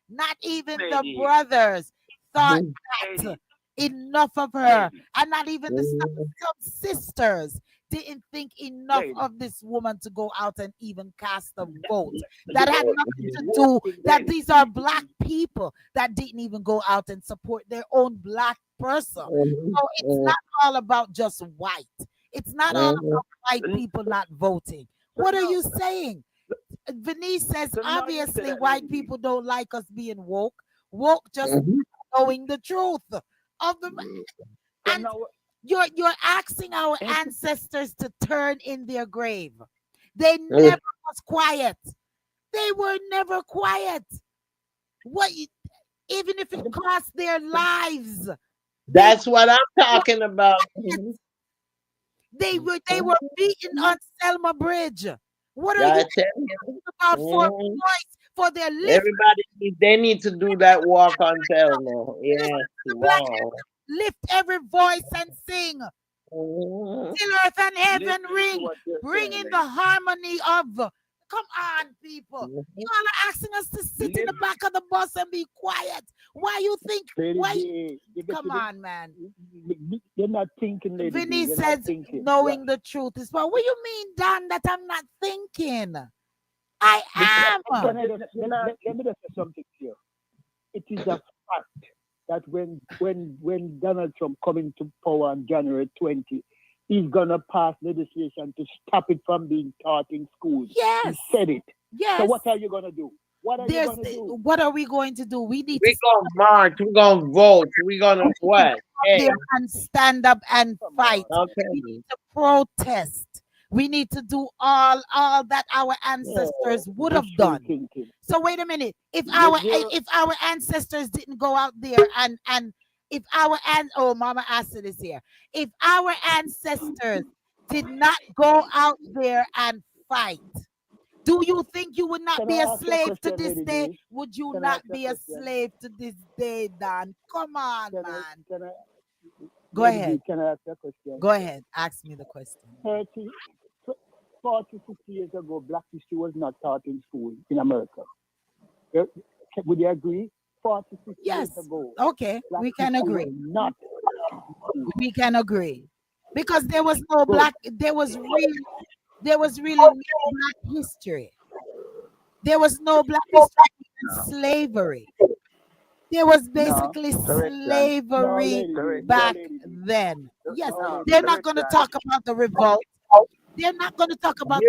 S3: Not even the brothers thought that enough of her. And not even some sisters didn't think enough of this woman to go out and even cast a vote. That had nothing to do that these are black people that didn't even go out and support their own black person. So it's not all about just white. It's not all about white people not voting. What are you saying? Venice says, obviously, white people don't like us being woke. Woke just knowing the truth of the and you're asking our ancestors to turn in their grave. They never was quiet. They were never quiet. Even if it cost their lives.
S4: That's what I'm talking about.
S3: They were beaten on Selma Bridge. What are you talking about for their lives?
S4: Everybody, they need to do that walk on Selma. Yeah. Wow.
S3: Lift every voice and sing. Till earth and heaven ring. Bring in the harmony of. Come on, people. You all are asking us to sit in the back of the bus and be quiet. Why you think? Come on, man.
S6: You're not thinking, lady.
S3: Vinny says knowing the truth is what. What do you mean, Dan, that I'm not thinking? I am.
S6: Let me just say something here. It is a fact that when Donald Trump coming to power on January 20, he's gonna pass legislation to stop it from being taught in schools.
S3: Yes.
S6: He said it.
S3: Yes.
S6: So what are you gonna do? What are
S3: we going to do? We're
S4: gonna march. We're gonna vote. We're gonna what?
S3: And stand up and fight. Okay. We need to protest. We need to do all that our ancestors would have done. So wait a minute. If our ancestors didn't go out there and if Mama Asid is here. If our ancestors did not go out there and fight, do you think you would not be a slave to this day? Would you not be a slave to this day, Dan? Come on, man. Go ahead.
S6: Can I ask you a question?
S3: Go ahead. Ask me the question.
S6: 40, 50 years ago, Black history was not taught in school in America. Would you agree? 40, 50 years ago.
S3: Okay, we can agree. We can agree. Because there was no black, there was really no black history. There was no black history in slavery. There was basically slavery back then. Yes, they're not going to talk about the revolt. They're not going to talk about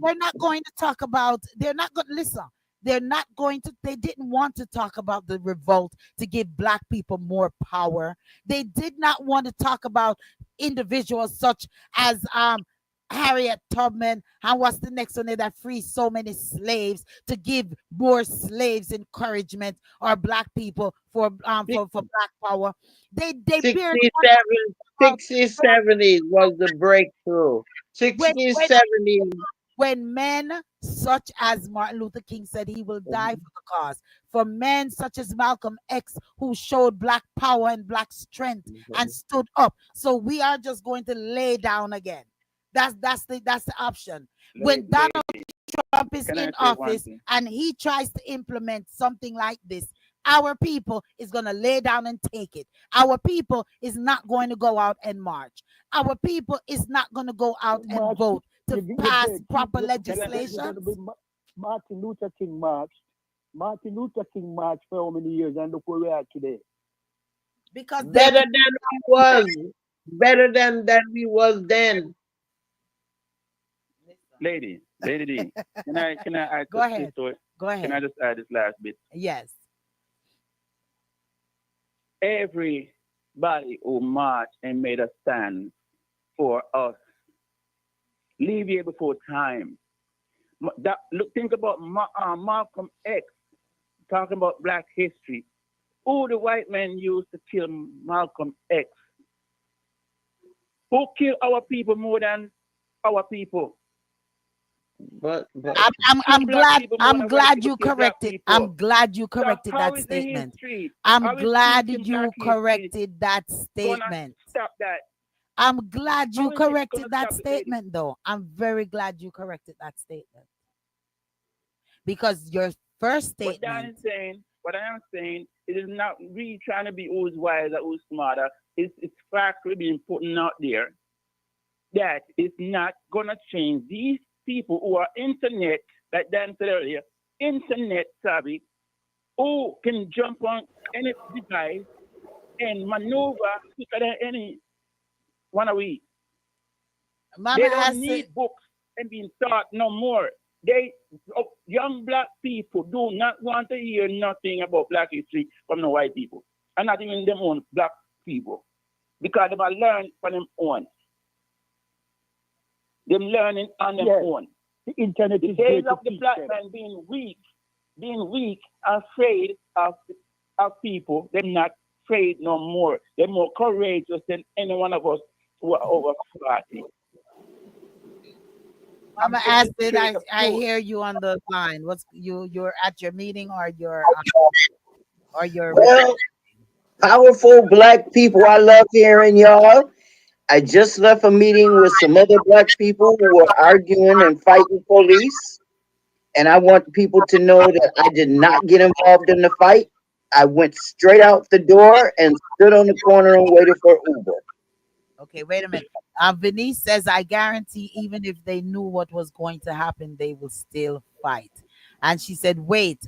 S3: they're not going to talk about, they're not going to listen. They're not going to, they didn't want to talk about the revolt to give black people more power. They did not want to talk about individuals such as Harriet Tubman, and what's the next one that freed so many slaves to give more slaves encouragement or black people for black power. They
S4: 60s, 70s was the breakthrough. 60s, 70s.
S3: When men such as Martin Luther King said he will die for the cause, for men such as Malcolm X who showed black power and black strength and stood up. So we are just going to lay down again. That's the option. When Donald Trump is in office and he tries to implement something like this, our people is going to lay down and take it. Our people is not going to go out and march. Our people is not going to go out and vote to pass proper legislation.
S6: Martin Luther King marched. Martin Luther King marched for how many years, and look where we are today.
S3: Because they
S4: Better than we was. Better than we was then.
S5: Lady D, can I add
S3: go
S5: this
S3: ahead.
S5: to it?
S3: Go
S5: Can I
S3: ahead.
S5: just add this last bit?
S3: Yes.
S5: Everybody who marched and made a stand for us leave here before time. Look, think about Malcolm X talking about Black history. Who the white men used to kill Malcolm X? Who killed our people more than our people?
S4: But
S3: I'm
S5: Black
S3: glad
S5: people more than white people
S3: you
S5: kill black
S3: corrected.
S5: people.
S3: I'm glad you
S5: So
S3: corrected
S5: how
S3: that
S5: is the
S3: statement.
S5: history?
S3: I'm
S5: How is
S3: glad
S5: teaching
S3: you
S5: black history
S3: corrected that
S5: gonna
S3: statement.
S5: stop that?
S3: I'm glad you
S5: How is it gonna
S3: corrected that
S5: stop it, lady?
S3: statement though. I'm very glad you corrected that statement. Because your first
S5: What Dan
S3: statement,
S5: is saying, what I am saying, it is not really trying to be who's wiser, who's smarter. It's factually being put out there that it's not gonna change. These people who are internet, like Dan said earlier, internet savvy, who can jump on any device and maneuver quicker than any one of we.
S3: Mama
S5: They don't
S3: Acid,
S5: need books and being taught no more. Young black people do not want to hear nothing about black history from the white people, and not even them own black people, because they are learn from them own. Them learning on them
S6: Yes,
S5: own.
S6: the internet
S5: The
S6: is there
S5: days
S6: to
S5: of the
S6: teach
S5: black
S6: them.
S5: man being weak, afraid of people. They're not afraid no more. They're more courageous than any one of us who are over 40. I'm
S3: Mama
S5: telling
S3: Acid,
S5: straight up
S3: I
S5: truth.
S3: hear you on the line. You're at your meeting or you're
S4: well, powerful black people, I love hearing y'all. I just left a meeting with some other black people who were arguing and fighting police. And I want people to know that I did not get involved in the fight. I went straight out the door and stood on the corner and waited for Uber.
S3: okay, wait a minute. Venice says, I guarantee even if they knew what was going to happen, they will still fight. And she said, wait,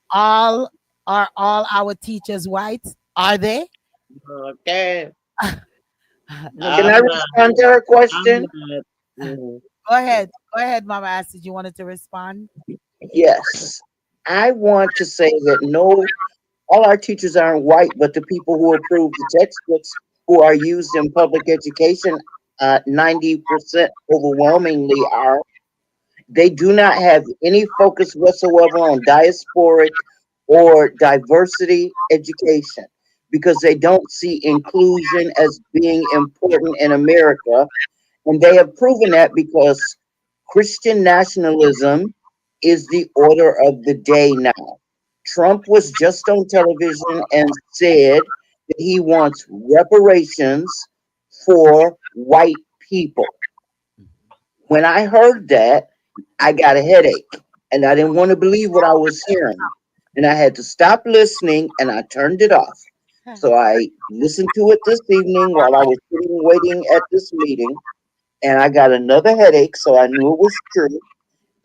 S3: all all our teachers white? Are they?
S4: Okay.
S3: Go
S4: Can
S6: No,
S4: I
S6: no,
S4: respond to her
S6: I'm
S4: question?
S6: not. Mm.
S3: ahead. Go ahead, Mama Acid. You wanted to respond?
S4: Yes. I want to say that no, all our teachers aren't white, but the people who approve the textbooks who are used in public education, 90% overwhelmingly are. They do not have any focus whatsoever on diasporic or diversity education because they don't see inclusion as being important in America. And they have proven that because Christian nationalism is the order of the day now. Trump was just on television and said that he wants reparations for white people. When I heard that, I got a headache and I didn't want to believe what I was hearing. And I had to stop listening and I turned it off. So I listened to it this evening while I was sitting waiting at this meeting and I got another headache, so I knew it was true.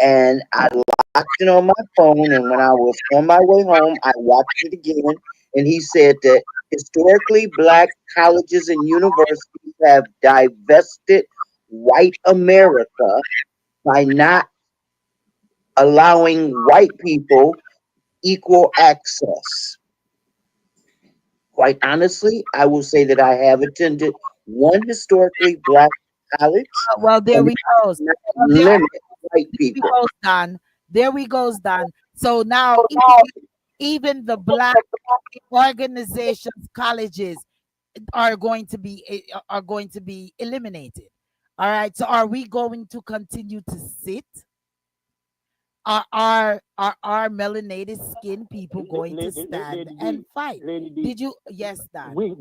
S4: And I locked it on my phone. And when I was on my way home, I watched it again. And he said that historically black colleges and universities have divested white America by not allowing white people equal access. Quite honestly, I will say that I have attended one historically black college
S3: Well, there
S4: and
S3: we go.
S4: not
S3: Well, there
S4: limit white
S3: we
S4: people.
S3: goes, Don. There we goes, Don. So now even the black organizations, colleges are going to be eliminated. All right. So are we going to continue to sit? Are our melanated skin people going to stand
S6: Lady
S3: and
S6: D,
S3: fight?
S6: Lady D,
S3: Did you? Yes, Don.
S6: we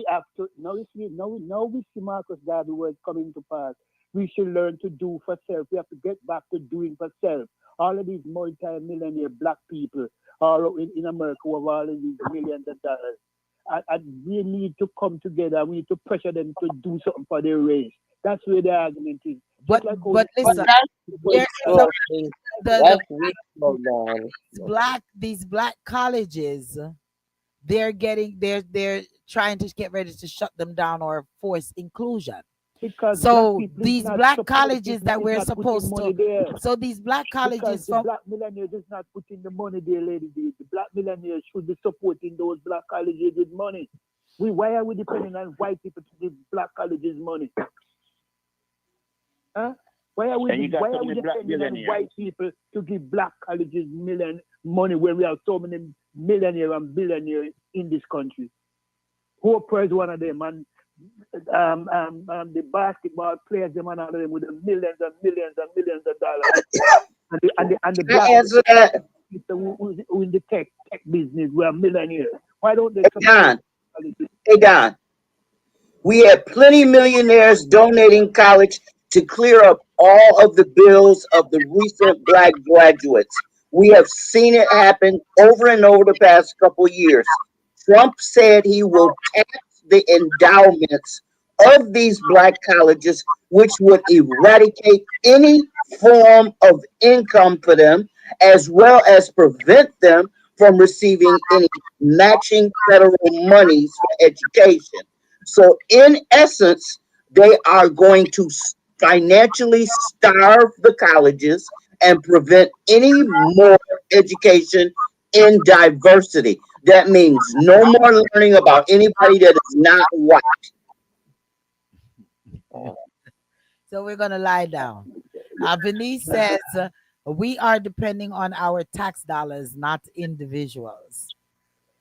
S6: have to now we see Marcus Garvey was coming to pass. We should learn to do for self. We have to get back to doing for self. All of these multi-millionaire black people are in America who have all of these millions of dollars. And we need to come together. We need to pressure them to do something for their race. That's where the argument is.
S3: But
S6: Just like how
S3: but
S6: the
S3: listen,
S4: That's
S3: there is a
S4: exhausting.
S3: the
S4: That's weak slow down.
S3: these black colleges, they're trying to get ready to shut them down or force inclusion.
S6: because black
S3: So
S6: people is
S3: these
S6: not
S3: black
S6: supporting,
S3: colleges that
S6: is
S3: we're
S6: not putting
S3: supposed to,
S6: money there.
S3: so these black
S6: Because
S3: colleges
S6: the
S3: from,
S6: black millionaires is not putting the money there, lady. The black millionaires should be supporting those black colleges with money. Why are we depending on white people to give black colleges money? Huh?
S5: And you got
S6: Why
S5: so
S6: are we
S5: many black
S6: depending on
S5: billionaires.
S6: white people to give black colleges million money where we have so many millionaires and billionaires in this country? Hooper is one of them, and the basketball players, them and all of them with the millions and millions and millions of dollars. And the
S2: Can
S6: black
S2: I answer that?
S6: people who in the tech business, we are millionaires. Why don't they
S2: Hey,
S6: support
S2: Don.
S6: colleges?
S2: Hey, Don. We had plenty millionaires donating college to clear up all of the bills of the recent black graduates. We have seen it happen over and over the past couple of years. Trump said he will tax the endowments of these black colleges, which would eradicate any form of income for them, as well as prevent them from receiving any matching federal monies for education. So, in essence, they are going to financially starve the colleges and prevent any more education in diversity. That means no more learning about anybody that is not white.
S3: so we're gonna lie down. Venice says we are depending on our tax dollars, not individuals.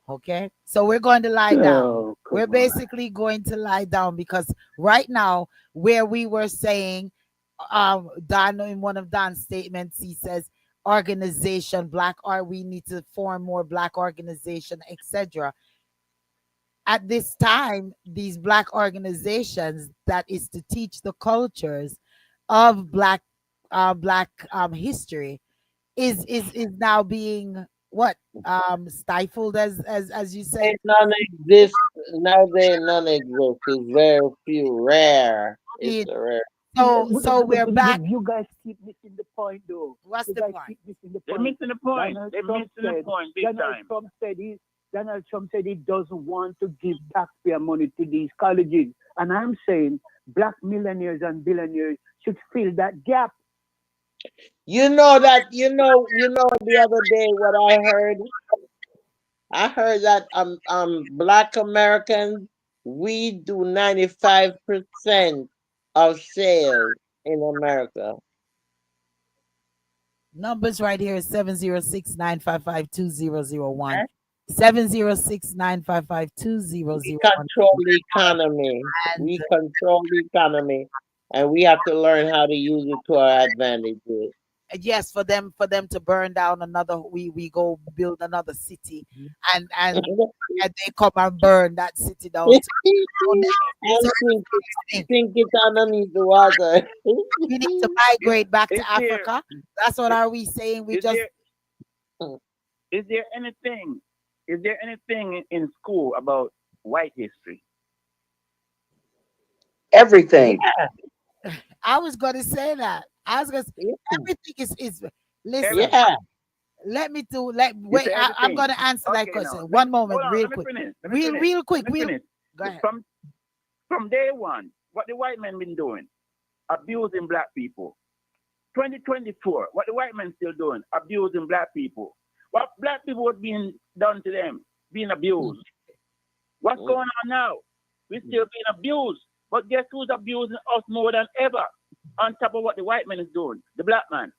S3: Okay, so we're going to lie down.
S6: Oh,
S3: We're
S6: come on.
S3: basically going to lie down because right now, where we were saying, Don, in one of Don's statements, he says organization, black art, we need to form more black organization, etc. At this time, these black organizations that is to teach the cultures of black history is now being what stifled, as you
S4: They
S3: said.
S4: none exist now. They none exist. It's very few, rare. It's
S3: It,
S4: a rare.
S3: so we're back.
S6: You guys keep missing the point, though.
S3: What's
S6: You
S3: the
S6: guys
S3: point?
S6: keep missing the
S5: They're
S6: point.
S5: missing the point.
S6: Donald
S5: They're
S6: Trump
S5: missing the
S6: said,
S5: point big
S6: Donald
S5: time.
S6: Trump said he Donald Trump said he doesn't want to give taxpayer money to these colleges. And I'm saying black millionaires and billionaires should fill that gap.
S4: You know that. You know. The other day, what I heard. I heard that Black Americans, we do 95% of sales in America.
S3: Numbers right here is 706-955-2001.
S4: Eh?
S3: 706-955-2001.
S4: We control the economy.
S3: And
S4: We control the economy, and we have to learn how to use it to our advantage.
S3: yes, for them to burn down another, we go build another city, and they come and burn that city down too. So
S4: And sink it underneath the water.
S3: we need to migrate back
S5: Is
S3: to
S5: there
S3: Africa. That's what are we saying? We
S5: is
S3: just
S5: there is there anything in school about white history?
S2: Everything.
S3: I was gonna say that. I was gonna say
S4: Yeah.
S3: everything is listen.
S5: Everything.
S4: Yeah.
S3: Let me do let
S5: You
S3: wait.
S5: say
S3: I'm
S5: everything.
S3: gonna answer that
S5: Okay,
S3: question.
S5: now
S3: One moment,
S5: hold on.
S3: real
S5: Let me
S3: quick.
S5: finish. Let me finish.
S3: Real quick,
S5: Let me
S3: real
S5: finish.
S3: go ahead.
S5: From day one, what the white men been doing, abusing black people. 2024, what the white men still doing, abusing black people. What black people was being done to them, being abused. What's going on now? We're still being abused. But guess who's abusing us more than ever? On top of what the white man is doing, the black man.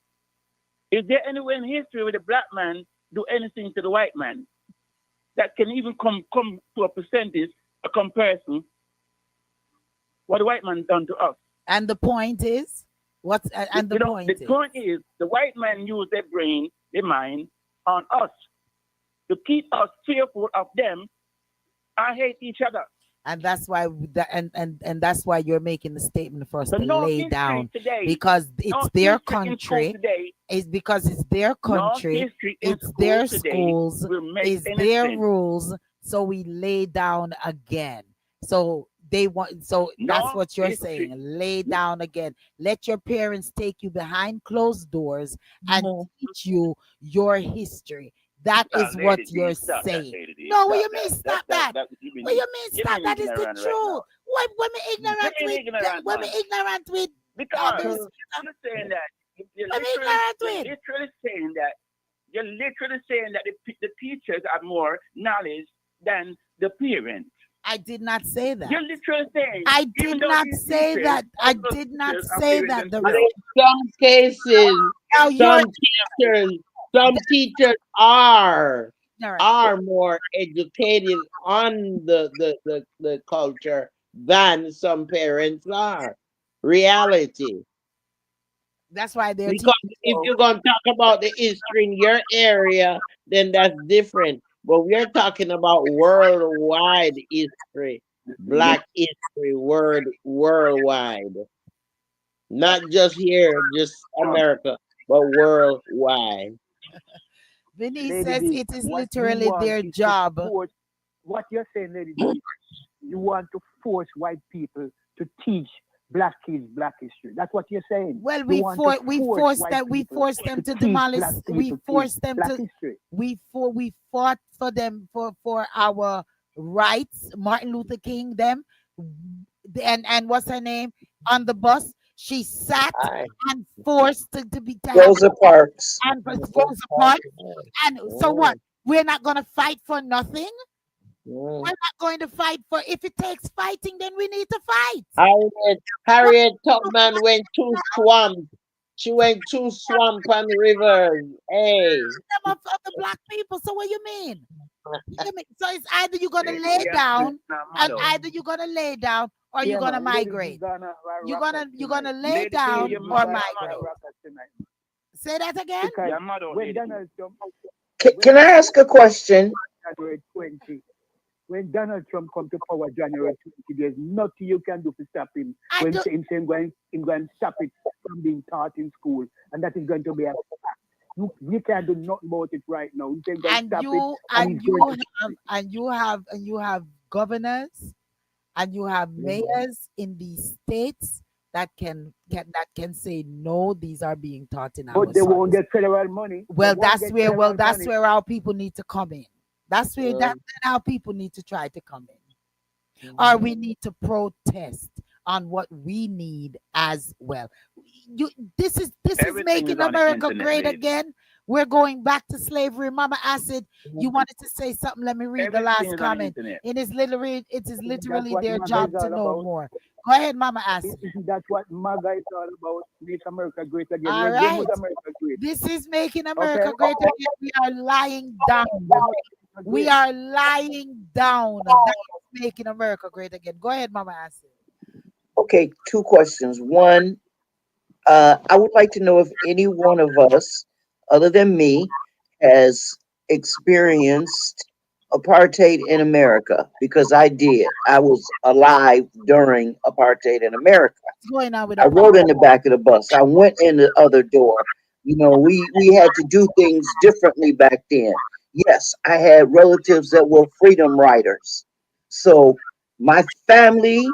S5: Is there anywhere in history where the black man do anything to the white man that can even come to a percentage, a comparison, what the white man done to us?
S3: And the point is, what's and the point
S5: the
S3: is,
S5: point is the white man use their brain, their mind on us to keep us fearful of them and hate each other.
S3: and that's why and that's why you're making the statement for us
S5: So
S3: to
S5: no
S3: lay
S5: history
S3: down,
S5: today,
S3: because
S5: no
S3: it's their
S5: history in school
S3: country.
S5: today,
S3: It's because it's their
S5: no
S3: country.
S5: history in
S3: It's
S5: school
S3: their
S5: today
S3: schools.
S5: will make
S3: It's
S5: any
S3: their
S5: sense.
S3: rules. So we lay down again. So They want, so that's
S5: No
S3: what you're saying.
S5: history.
S3: Lay down again. Let your parents take you behind closed doors and teach you your history. That
S5: Now,
S3: is what
S5: Lady D,
S3: you're
S5: stop that,
S3: saying.
S5: Lady D.
S3: No, what
S5: Stop
S3: you mean
S5: that.
S3: stop that?
S5: You
S3: What
S5: mean
S3: you mean
S5: you
S3: stop?
S5: mean
S3: That is the
S5: ignorant right
S3: truth.
S5: now.
S3: What when me
S5: You
S3: ignorant
S5: mean
S3: with
S5: ignorant,
S3: when me
S5: man.
S3: ignorant with
S5: Because
S3: there is
S5: you're saying that
S3: when me ignorant
S5: you're
S3: with.
S5: literally saying that the teachers have more knowledge than the parents.
S3: I did not say that.
S5: You're literally saying,
S3: I
S5: even
S3: did
S5: though
S3: not
S5: these
S3: say
S5: teachers,
S3: that. I
S5: all those
S3: did not
S5: teachers are
S3: say
S5: parents
S3: that.
S4: But
S5: themselves,
S4: in some cases,
S3: Now you're
S4: some teachers
S3: ignorant.
S4: are more educated on the culture than some parents are. Reality.
S3: That's why they're teaching.
S4: Because if you're going to talk about the history in your area, then that's different. But we're talking about worldwide history, Black history, worldwide, not just here, just America, but worldwide.
S3: Vinny
S6: Lady
S3: says
S6: D,
S3: it is
S6: what you
S3: literally
S6: want
S3: their
S6: is to
S3: job.
S6: force, what you're saying, Lady D, you want to force white people to teach black kids black history. That's what you're saying.
S3: Well,
S6: You want to
S3: we
S6: force
S3: forced
S6: white
S3: them. We
S6: people
S3: forced them
S6: to
S3: to
S6: teach
S3: demolish.
S6: black
S3: We
S6: people teach
S3: forced them
S6: black
S3: to.
S6: history.
S3: We fought for them for our rights. Martin Luther King. Them and what's her name on the bus? She sat
S4: Aye.
S3: and forced to be to have
S2: Rosa Parks.
S3: and Rosa Parks. And so
S4: Mm,
S3: what? We're not gonna fight for nothing. We're
S4: mm.
S3: not going to fight for. If it takes fighting, then we need to fight.
S4: Harriet Tubman went too swamp. She went too swamp on the rivers. Hey.
S3: Them of the black people. So what you mean? You mean? So it's either you're gonna lay
S5: yeah,
S3: down, and
S5: mother.
S3: either you're gonna lay down, or you're
S6: Yeah,
S3: gonna
S6: man. Lady D
S3: migrate.
S6: gonna
S3: You're
S6: rock us
S3: gonna
S6: tonight.
S3: lay
S5: Lady D,
S3: down
S6: Lady
S5: your
S6: D
S3: or
S5: mother,
S6: gonna
S3: migrate.
S6: rock us tonight.
S3: Say that again.
S6: Because
S5: your mother,
S6: when
S5: Lady D.
S6: Donald Trump, when
S2: Can I ask a question?
S6: January 20, when Donald Trump come to power January 20, there's nothing you can do to stop him.
S3: I
S6: When
S3: do.
S6: him going to stop it from being taught in school, and that is going to be a you can't do nothing about it right now. He's going to
S3: And
S6: stop it,
S3: you
S6: and
S3: and
S6: he's going
S3: you
S6: to
S3: have and you have governors and you have mayors in these states that can say no. These are being taught in our
S6: but they won't
S3: schools.
S6: get federal money. They
S3: Well,
S6: won't get federal
S3: that's
S6: money.
S3: where our people need to come in.
S4: Mm,
S3: That's our people need to try to come in. Or
S4: mhm.
S3: we need to protest on what we need as well. You this is
S5: Everything is
S3: making
S5: on the
S3: America
S5: internet,
S3: great
S5: lady.
S3: again. We're going back to slavery. Mama Acid, you wanted to say something. Let me read the
S5: Everything
S3: last
S5: is on the
S3: comment.
S5: internet.
S3: It is
S6: That's
S3: literally
S6: what
S3: their
S6: MAGA is
S3: job to
S6: all
S3: know
S6: about.
S3: more. Go ahead, Mama Acid.
S6: That's what MAGA is all about. Make America great again.
S3: All
S6: When was
S3: right.
S6: America great?
S3: This is making
S6: Okay?
S3: America great again. We are lying down.
S6: When was America
S3: We
S6: great?
S3: are lying down. That is making America great again. Go ahead, Mama Acid.
S2: Okay, two questions. One, I would like to know if any one of us, other than me, has experienced apartheid in America because I did. I was alive during apartheid in America.
S3: What's going on with
S2: I
S3: the
S2: rode in the back of the bus. I went in the other door. You know, we had to do things differently back then. Yes, I had relatives that were freedom riders. So my family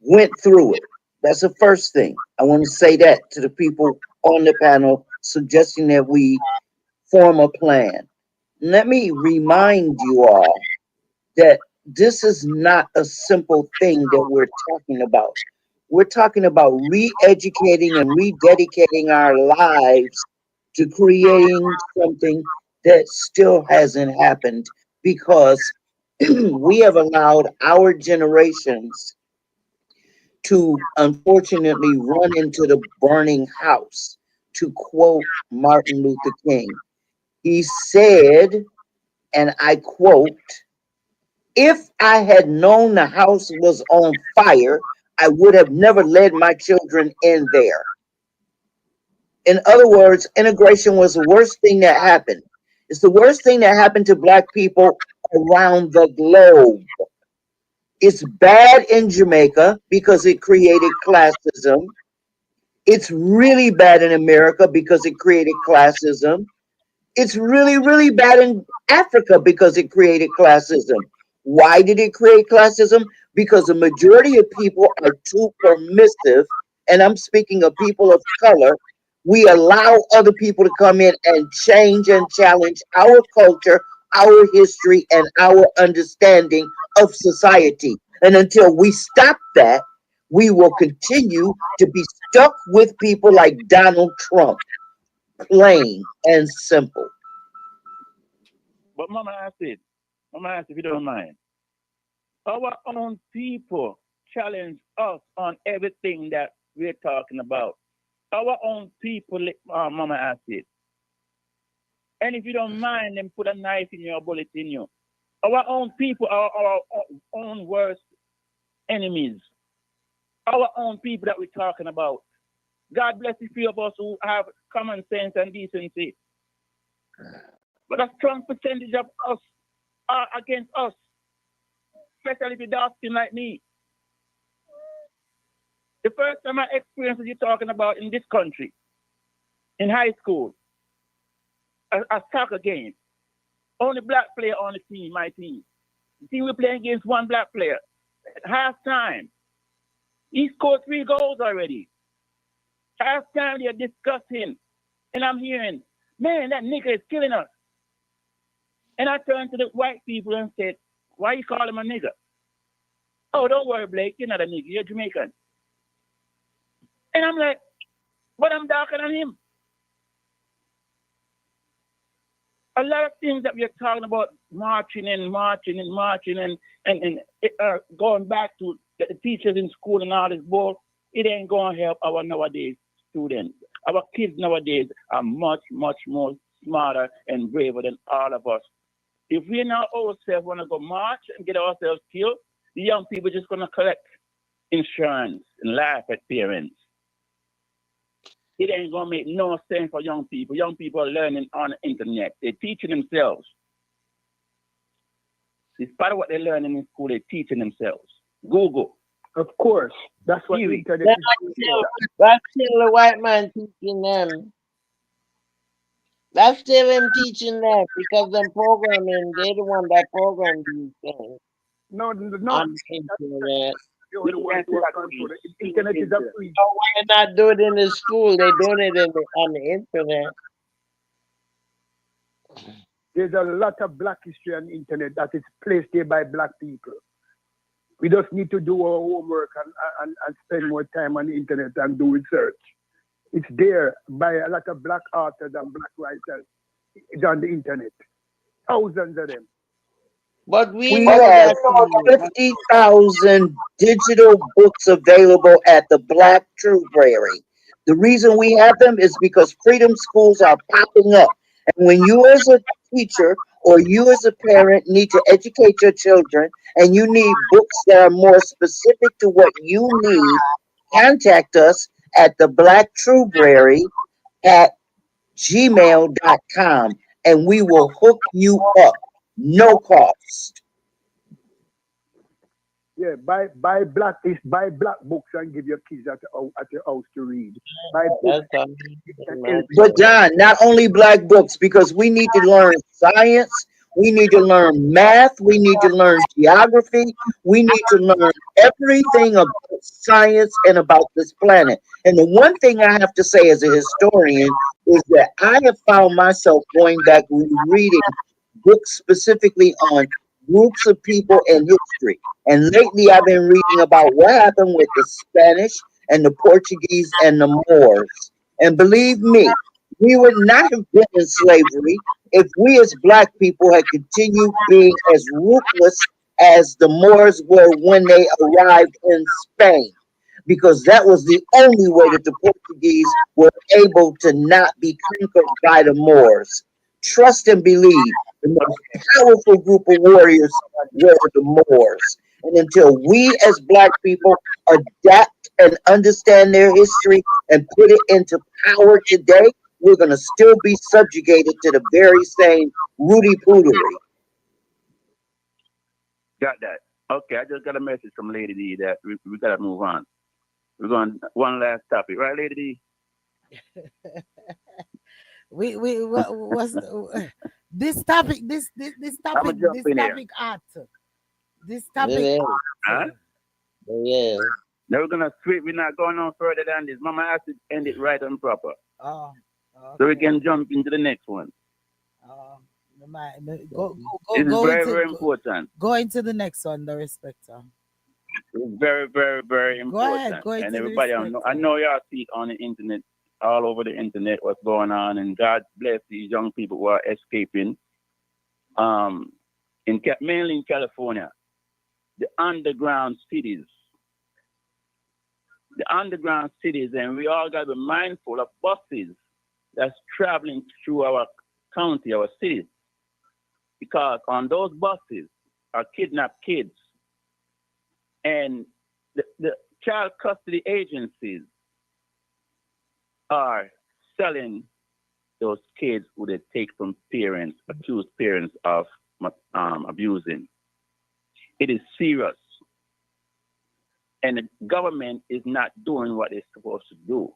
S2: went through it. That's the first thing. I want to say that to the people on the panel suggesting that we form a plan. Let me remind you all that this is not a simple thing that we're talking about. We're talking about re educating and rededicating our lives to creating something that still hasn't happened because we have allowed our generations to unfortunately run into the burning house, to quote Martin Luther King. He said, and I quote, if I had known the house was on fire, I would have never led my children in there. In other words, integration was the worst thing that happened. It's the worst thing that happened to Black people around the globe. It's bad in Jamaica because it created classism. It's really bad in America because it created classism. It's really, really bad in Africa because it created classism. Why did it create classism?
S4: because the majority of people are too permissive. And I'm speaking of people of color. We allow other people to come in and change and challenge our culture, our history, and our understanding of society. And until we stop that, we will continue to be stuck with people like Donald Trump, plain and simple.
S5: But Mama asked if you don't mind. Our own people challenge us on everything that we're talking about. Our own people, Mama asked. And if you don't mind, then put a knife in your bullet in you. Our own people are our own worst enemies. Our own people that we're talking about. God bless the few of us who have common sense and decency. But a strong percentage of us are against us, especially if you're dark skin like me. The first time I experienced what you're talking about in this country, in high school, a soccer game. Only black player on the team, my team. The team we're playing against one black player. At halftime, he scored 3 goals already. Halftime, they're discussing. And I'm hearing, man, that nigga is killing us. And I turned to the white people and said, why you call him a nigga? Oh, don't worry, Blake, you're not a nigga, you're Jamaican. And I'm like, but I'm darker than him. A lot of things that we're talking about, marching and going back to the teachers in school and all this bull, it ain't going to help our nowadays students. Our kids nowadays are much, much more smarter and braver than all of us. If we now ourselves want to go march and get ourselves killed, the young people are just going to collect insurance and laugh at parents. It ain't going to make no sense for young people. Young people are learning on the internet. They're teaching themselves. Despite what they're learning in school, they're teaching themselves. Google.
S6: Of course, that's what the
S5: Kiwi.
S6: internet
S4: That's
S6: is
S4: still,
S6: for.
S4: that's still the white man teaching them. That's still him teaching them because them programming, they're the one that program these things
S6: No, no,
S4: on the internet.
S6: you're the one who are control it. The internet is a free.
S4: So why not do it in the school? They doing it on the internet.
S6: There's a lot of black history on the internet that is placed there by black people. We just need to do our homework and spend more time on the internet and do research. It's there by a lot of black authors and black writers. It's on the internet. Thousands of them.
S4: But we
S2: We
S4: know
S2: have
S4: that 50,000 digital books available at the Black Library. The reason we have them is because freedom schools are popping up. And when you as a teacher or you as a parent need to educate your children and you need books that are more specific to what you need, contact us at the Black Library at gmail.com and we will hook you up. No cost.
S6: Yeah, buy black books and give your kids at your house to read. Buy books
S4: That's
S6: and help
S4: But John, not only black books, because we need to learn science, we need to learn math, we need to learn geography, we need to learn everything about science and about this planet. And the one thing I have to say as a historian is that I have found myself going back reading books specifically on groups of people and history. And lately I've been reading about what happened with the Spanish and the Portuguese and the Moors. And believe me, we would not have been in slavery if we as black people had continued being as ruthless as the Moors were when they arrived in Spain, because that was the only way that the Portuguese were able to not be conquered by the Moors. Trust and believe, the most powerful group of warriors were the Moors. And until we as black people adapt and understand their history and put it into power today, we're going to still be subjugated to the very same Rudy Pootery.
S5: Got that. Okay, I just got a message from Lady D that we got to move on. We're going one last topic, right, Lady D?
S3: We was this topic
S5: I'm going to jump
S3: this
S5: in here.
S3: topic art. This topic.
S4: It is.
S5: Huh?
S4: It is.
S5: Now we're gonna switch. We're not going on further than this. Mama has to end it right and proper,
S3: Oh,
S5: so we
S3: okay.
S5: can jump into the next one.
S3: Um, go
S5: This is
S3: go
S5: very,
S3: into
S5: very important.
S3: go into the next one, the respecter.
S5: It's very, very, very
S3: Go ahead,
S5: important.
S3: go
S5: And
S3: into the
S5: everybody, I
S3: respecter.
S5: know y'all see it on the internet, all over the internet, what's going on. And God bless these young people who are escaping. Um, mainly in California, the underground cities, and we all got to be mindful of buses that's traveling through our county, our cities, because on those buses are kidnapped kids, and the child custody agencies are selling those kids who they take from parents, accused parents of abusing. It is serious. And the government is not doing what it's supposed to do.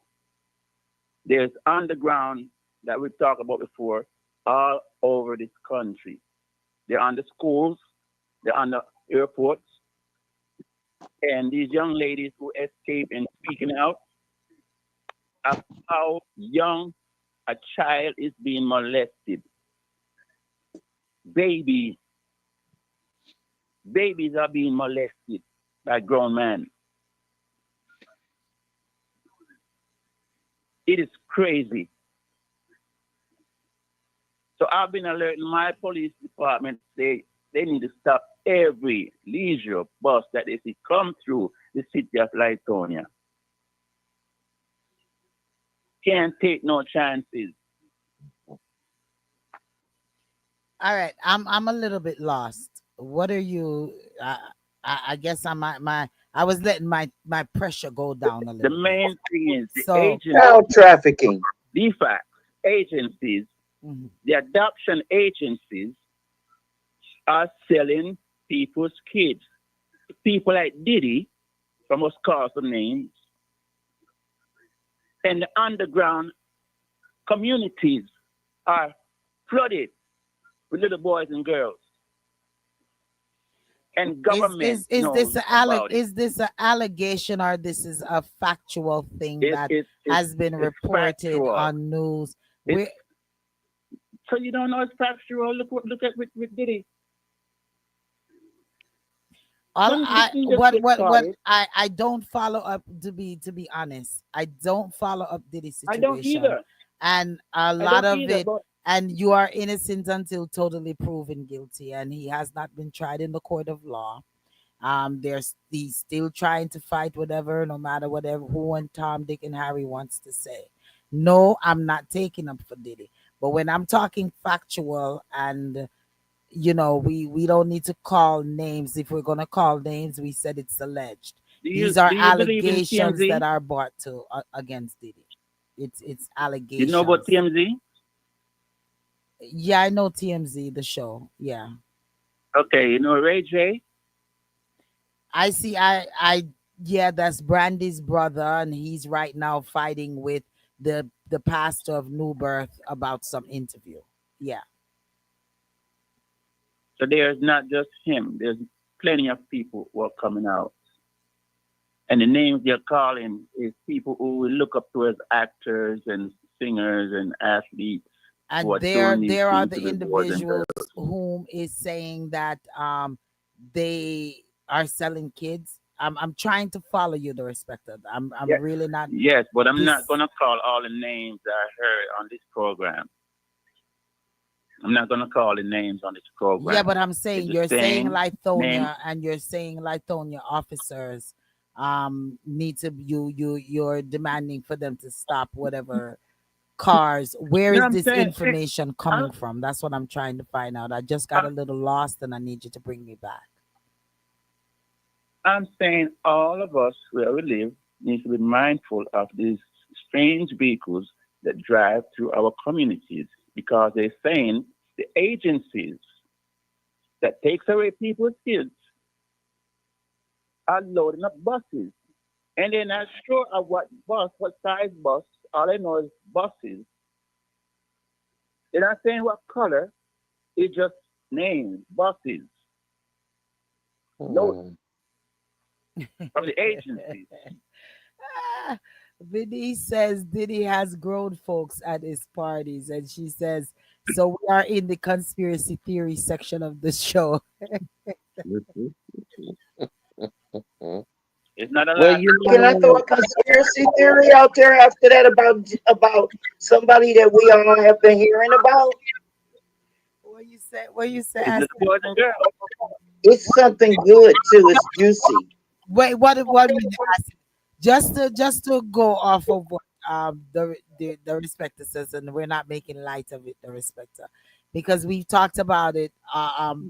S5: There's underground that we talked about before all over this country. They're on the schools, they're on the airports, and these young ladies who escape and speaking out of how young a child is being molested. Babies, babies are being molested by grown men. It is crazy. So I've been alerting my police department. They need to stop every leisure bus that they see come through the city of Litonia. Can't take no chances.
S3: All right, I'm a little bit lost. What are you? I guess I was letting my pressure go down a
S5: The
S3: little bit.
S5: main thing is the
S3: So,
S5: agencies,
S4: Child trafficking.
S5: DFACS agencies,
S3: mhm.
S5: the adoption agencies are selling people's kids. People like Diddy, from us call some names, and the underground communities are flooded with little boys and girls. And government
S3: Is
S5: knows
S3: this
S5: about it.
S3: is this an allegation, or this is a factual thing that has been
S5: It's
S3: reported
S5: factual.
S3: on news?
S5: It's,
S3: Where
S5: so you don't know it's factual. Look at with Diddy.
S3: all
S5: Some
S3: I
S5: didn't just get
S3: what
S5: started.
S3: I don't follow up, to be honest. I don't follow up Diddy
S5: I don't
S3: situation,
S5: either.
S3: and a
S5: I
S3: lot
S5: don't
S3: of
S5: either.
S3: it.
S5: But
S3: And you are innocent until totally proven guilty, and he has not been tried in the court of law. He's still trying to fight whatever, no matter whatever who and Tom, Dick, and Harry wants to say. No, I'm not taking up for Diddy. But when I'm talking factual, and we don't need to call names. If we're gonna call names, we said it's alleged. These are
S5: do you believe in
S3: allegations that
S5: TMZ?
S3: are brought to against Diddy. It's
S5: You know about
S3: allegations.
S5: TMZ?
S3: Yeah, I know TMZ, the show. Yeah.
S5: Okay, you know Ray J?
S3: I see. Yeah, that's Brandy's brother, and he's right now fighting with the pastor of New Birth about some interview. Yeah.
S5: So there's not just him. There's plenty of people who are coming out. And the names they're calling is people who we look up to as actors and singers and athletes who
S3: And
S5: are doing these
S3: there are
S5: things to
S3: the
S5: the boys and
S3: individuals
S5: girls.
S3: whom is saying that they are selling kids. I'm trying to follow you, the respected. I'm
S5: Yeah.
S3: really not
S5: Yes, but I'm
S3: this.
S5: not gonna call all the names that I heard on this program. I'm not gonna call the names on this
S3: Yeah,
S5: program.
S3: but I'm
S5: It's
S3: saying,
S5: the
S3: you're saying
S5: same name.
S3: Lithonia, and you're saying Lithonia officers need to you're demanding for them to stop whatever cars. Where
S5: You know
S3: is
S5: what I'm
S3: this
S5: saying?
S3: information
S5: I'm,
S3: coming from? That's what I'm trying to find out. I just got a little lost, and I need you to bring me back.
S5: I'm saying all of us where we live need to be mindful of these strange vehicles that drive through our communities because they're saying the agencies that takes away people's kids are loading up buses. And they're not sure of what size bus. All they know is buses. They're not saying what color. It's just names, buses. notice
S4: Mm.
S5: from the agencies.
S3: Ah, Vinny says Diddy has grown folks at his parties, and she says, so we are in the conspiracy theory section of the show.
S4: Mm.
S5: It's not a
S4: Well,
S5: lot.
S4: you
S2: Can I throw a
S4: know,
S2: conspiracy theory out there after that about somebody that we all have been hearing about?
S3: What you say,
S5: It's
S3: Acid?
S5: just boys and girls.
S4: it's something good too. It's juicy.
S3: Wait, what minute? Just to go off of what the respecter says, and we're not making light of it, the respecter, because we talked about it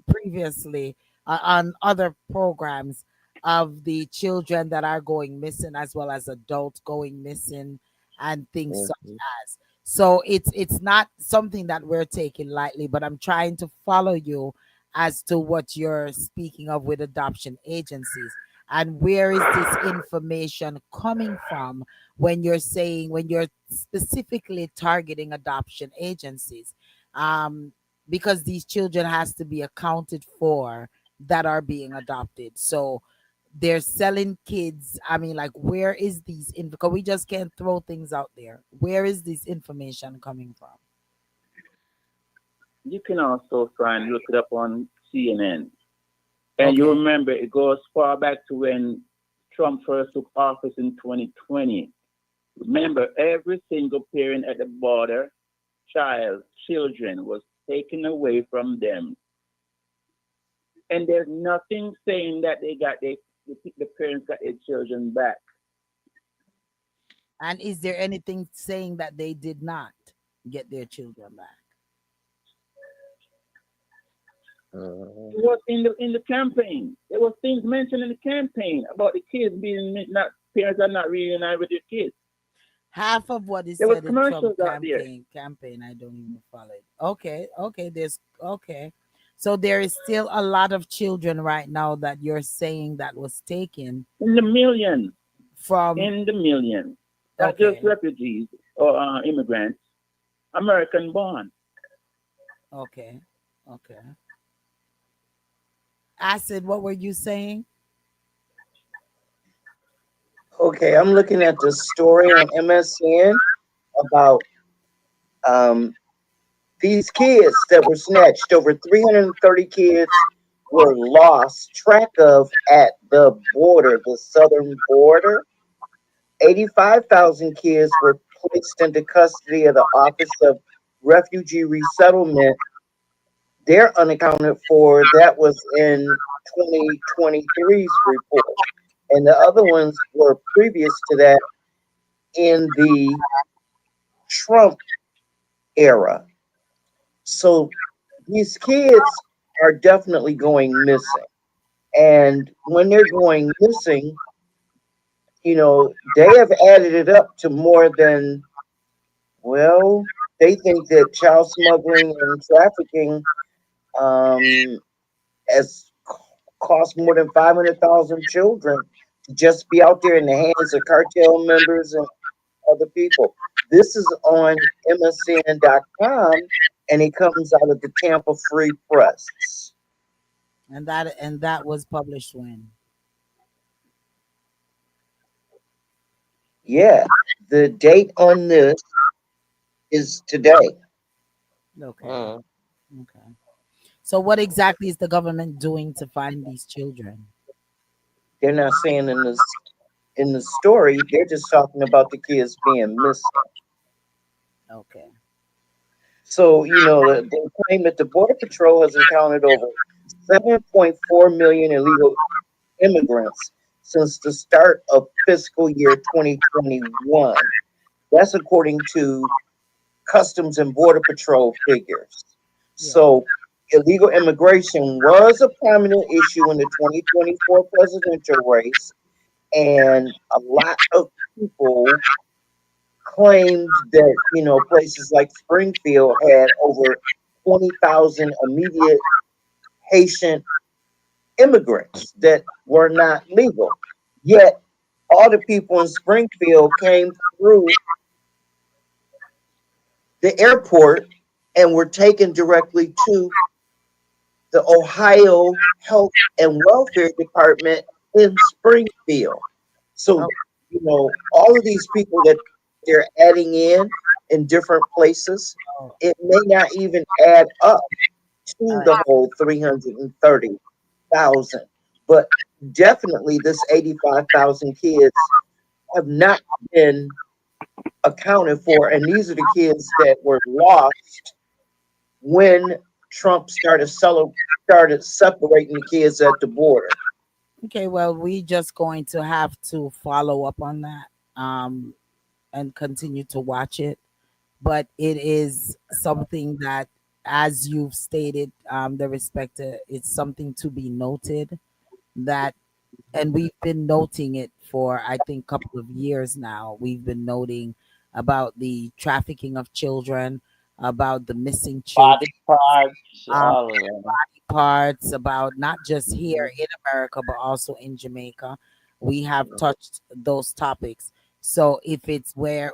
S3: previously on other programs of the children that are going missing as well as adults going missing and things such
S4: Mhm.
S3: as. So it's not something that we're taking lightly, but I'm trying to follow you as to what you're speaking of with adoption agencies, and where is this information coming from when you're saying, when you're specifically targeting adoption agencies, um, because these children has to be accounted for that are being adopted. So they're selling kids. I mean, like, where is these because we just can't throw things out there. Where is this information coming from?
S5: You can also try and look it up on CNN. And you
S3: Okay.
S5: remember it goes far back to when Trump first took office in 2020. Remember, every single parent at the border, children was taken away from them. And there's nothing saying that the parents got their children back.
S3: And is there anything saying that they did not get their children back?
S4: Mhm.
S5: It was in the campaign. There was things mentioned in the campaign about the kids being not parents are not reunited with their kids.
S3: Half of what is
S5: There was
S3: said in Trump
S5: commercials out there.
S3: campaign, I don't even follow it. Okay, okay, there's okay. So there is still a lot of children right now that you're saying that was taken
S5: In the millions,
S3: from.
S5: in the millions. Not just
S3: Okay,
S5: refugees or immigrants, American born.
S3: okay, okay. Acid, what were you saying?
S2: Okay, I'm looking at the story on MSN about um, these kids that were snatched. Over 330 kids were lost track of at the border, the southern border. 85,000 kids were placed into custody of the Office of Refugee Resettlement. They're unaccounted for. That was in 2023's report. And the other ones were previous to that in the Trump era. So these kids are definitely going missing. And when they're going missing, they have added it up to more than, well, they think that child smuggling and trafficking um, has cost more than 500,000 children to just be out there in the hands of cartel members and other people. This is on MSN.com, and it comes out of the Tampa Free Press.
S3: And that was published when?
S2: Yeah, the date on this is today.
S3: Okay,
S4: Mm.
S3: okay. So what exactly is the government doing to find these children?
S2: They're not saying in the story. They're just talking about the kids being missing.
S3: Okay.
S2: So they claim that the Border Patrol has encountered over 7.4 million illegal immigrants since the start of fiscal year 2021. That's according to Customs and Border Patrol figures.
S3: Yeah.
S2: So, illegal immigration was a prominent issue in the 2024 presidential race, and a lot of people claimed that, places like Springfield had over 20,000 immediate Haitian immigrants that were not legal. Yet, all the people in Springfield came through the airport and were taken directly to
S4: the Ohio Health and Welfare Department in Springfield. So,
S3: Oh,
S4: all of these people that they're adding in different places,
S3: oh,
S4: it may not even add up
S3: all
S4: to
S3: right.
S4: the whole 330,000. But definitely, this 85,000 kids have not been accounted for. And these are the kids that were lost when Trump started separating the kids at the border.
S3: Okay, well, we just going to have to follow up on that and continue to watch it. But it is something that, as you've stated, the respecter, it's something to be noted that, and we've been noting it for I think a couple of years now. We've been noting about the trafficking of children, about the missing children,
S5: Body parts,
S3: um,
S5: all of them.
S3: parts, about not just here
S5: Mhm.
S3: in America, but also in Jamaica. We have touched those topics. So if it's where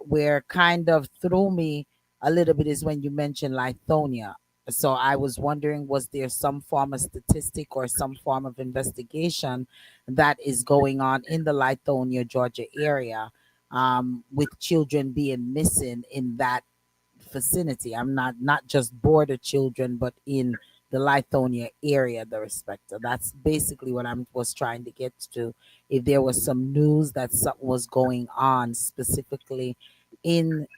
S3: kind of threw me a little bit is when you mentioned Lithonia. So I was wondering, was there some form of statistic or some form of investigation that is going on in the Lithonia, Georgia area, with children being missing in that vicinity? I'm not just border children, but in the Lithonia area, the respecter. That's basically what I was trying to get to. If there was some news that something was going on specifically in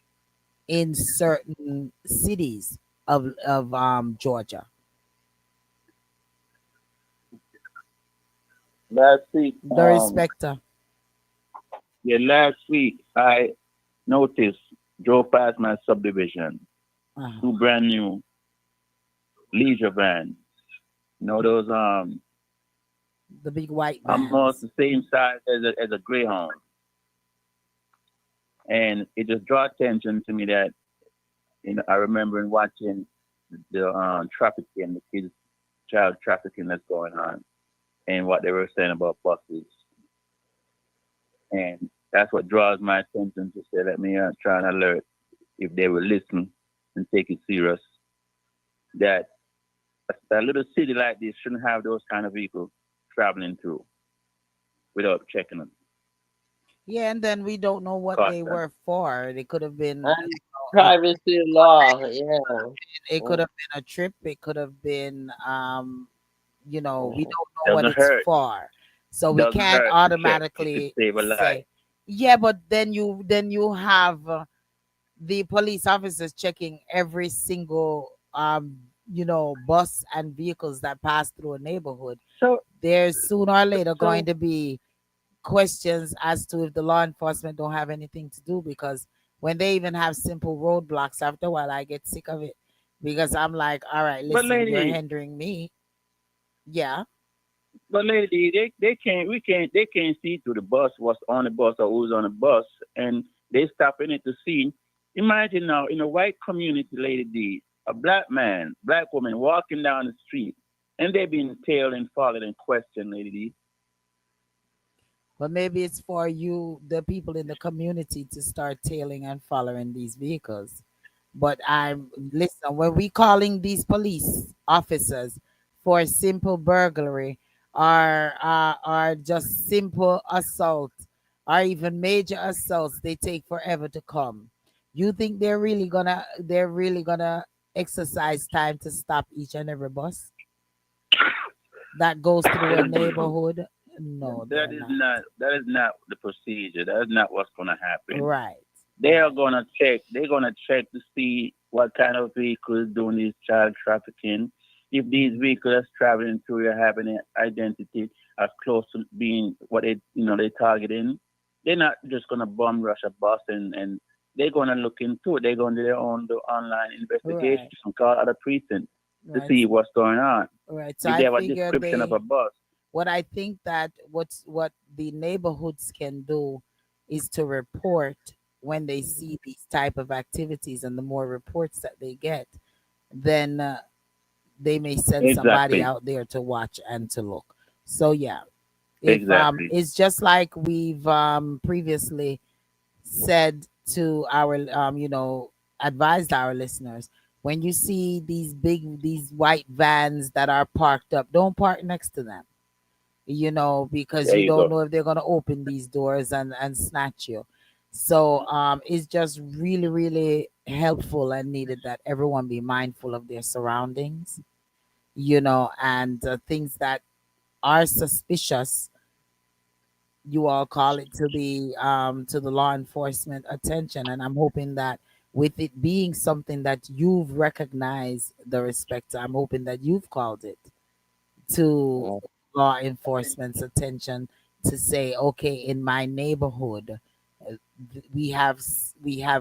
S3: certain cities of Georgia.
S5: Last week,
S3: The respecter.
S5: yeah, last week I noticed, drove past my subdivision,
S3: Uh-huh.
S5: two brand new leisure vans. You know those
S3: The big white
S5: almost
S3: vans.
S5: the same size as a Greyhound, and it just draw attention to me that I remember watching the trafficking, the kids child trafficking that's going on, and what they were saying about buses, and that's what draws my attention to say let me try and alert if they will listen and take it serious that a little city like this shouldn't have those kind of vehicles traveling through without checking them.
S3: Yeah, and then we don't know what they
S5: Caution.
S3: were for. They could have been,
S4: And
S3: a
S4: privacy law, yeah.
S3: it could
S4: Mm,
S3: have been a trip. It could have been, we
S4: mm.
S3: don't know what
S5: Doesn't
S3: it's
S5: hurt.
S3: for. So we
S5: Doesn't
S3: can't
S5: hurt to check. It could
S3: automatically
S5: save a life.
S3: say, yeah, but then you have the police officers checking every single bus and vehicles that pass through a neighborhood.
S5: So,
S3: There's sooner or later going
S5: so,
S3: to be questions as to if the law enforcement don't have anything to do, because when they even have simple roadblocks, after a while I get sick of it, because I'm like, all right,
S5: but
S3: listen, you're
S5: lady,
S3: hindering me. Yeah.
S5: they can't. We can't. They can't see through the bus what's on the bus or who's on the bus, and they stopping it to see. Imagine now in a white community, Lady D, a black man, black woman walking down the street, and they being tailed and followed and questioned, Lady D.
S3: But maybe it's for you, the people in the community, to start tailing and following these vehicles. But I'm listen, when we calling these police officers for simple burglary or just simple assault or even major assaults, they take forever to come. You think they're really gonna exercise time to stop each and every bus that goes through a neighborhood? No,
S5: That
S3: they're
S5: is
S3: not.
S5: not. That is not the procedure. That is not what's going to happen.
S3: Right.
S5: They are
S3: Right.
S5: going to check. They're going to check to see what kind of vehicle is doing this child trafficking. If these vehicles traveling through are having an identity as close to being what they targeting, they're not just going to bomb rush a bus and they're going to look into it. They're going to do their own online investigation
S3: Right.
S5: and call other precincts to
S3: Right.
S5: see what's going on.
S3: Right. So
S5: If they
S3: I
S5: have a
S3: figured
S5: description of a bus,
S3: what I think that what the neighborhoods can do is to report when they see these type of activities, and the more reports that they get, then they may send somebody
S5: exactly,
S3: out there to watch and to look. So yeah, if
S5: exactly.
S3: it's just like we've previously said to our advised our listeners When you see these white vans that are parked up, don't park next to them, because
S4: There
S3: you
S4: you
S3: don't
S4: go.
S3: know if they're going to open these doors and snatch you. So it's just really, really helpful and needed that everyone be mindful of their surroundings, and things that are suspicious. You all call it to the law enforcement attention, and I'm hoping that with it being something that you've recognized the respect, I'm hoping that you've called it to
S4: Mm.
S3: law enforcement's attention to say, okay, in my neighborhood, we have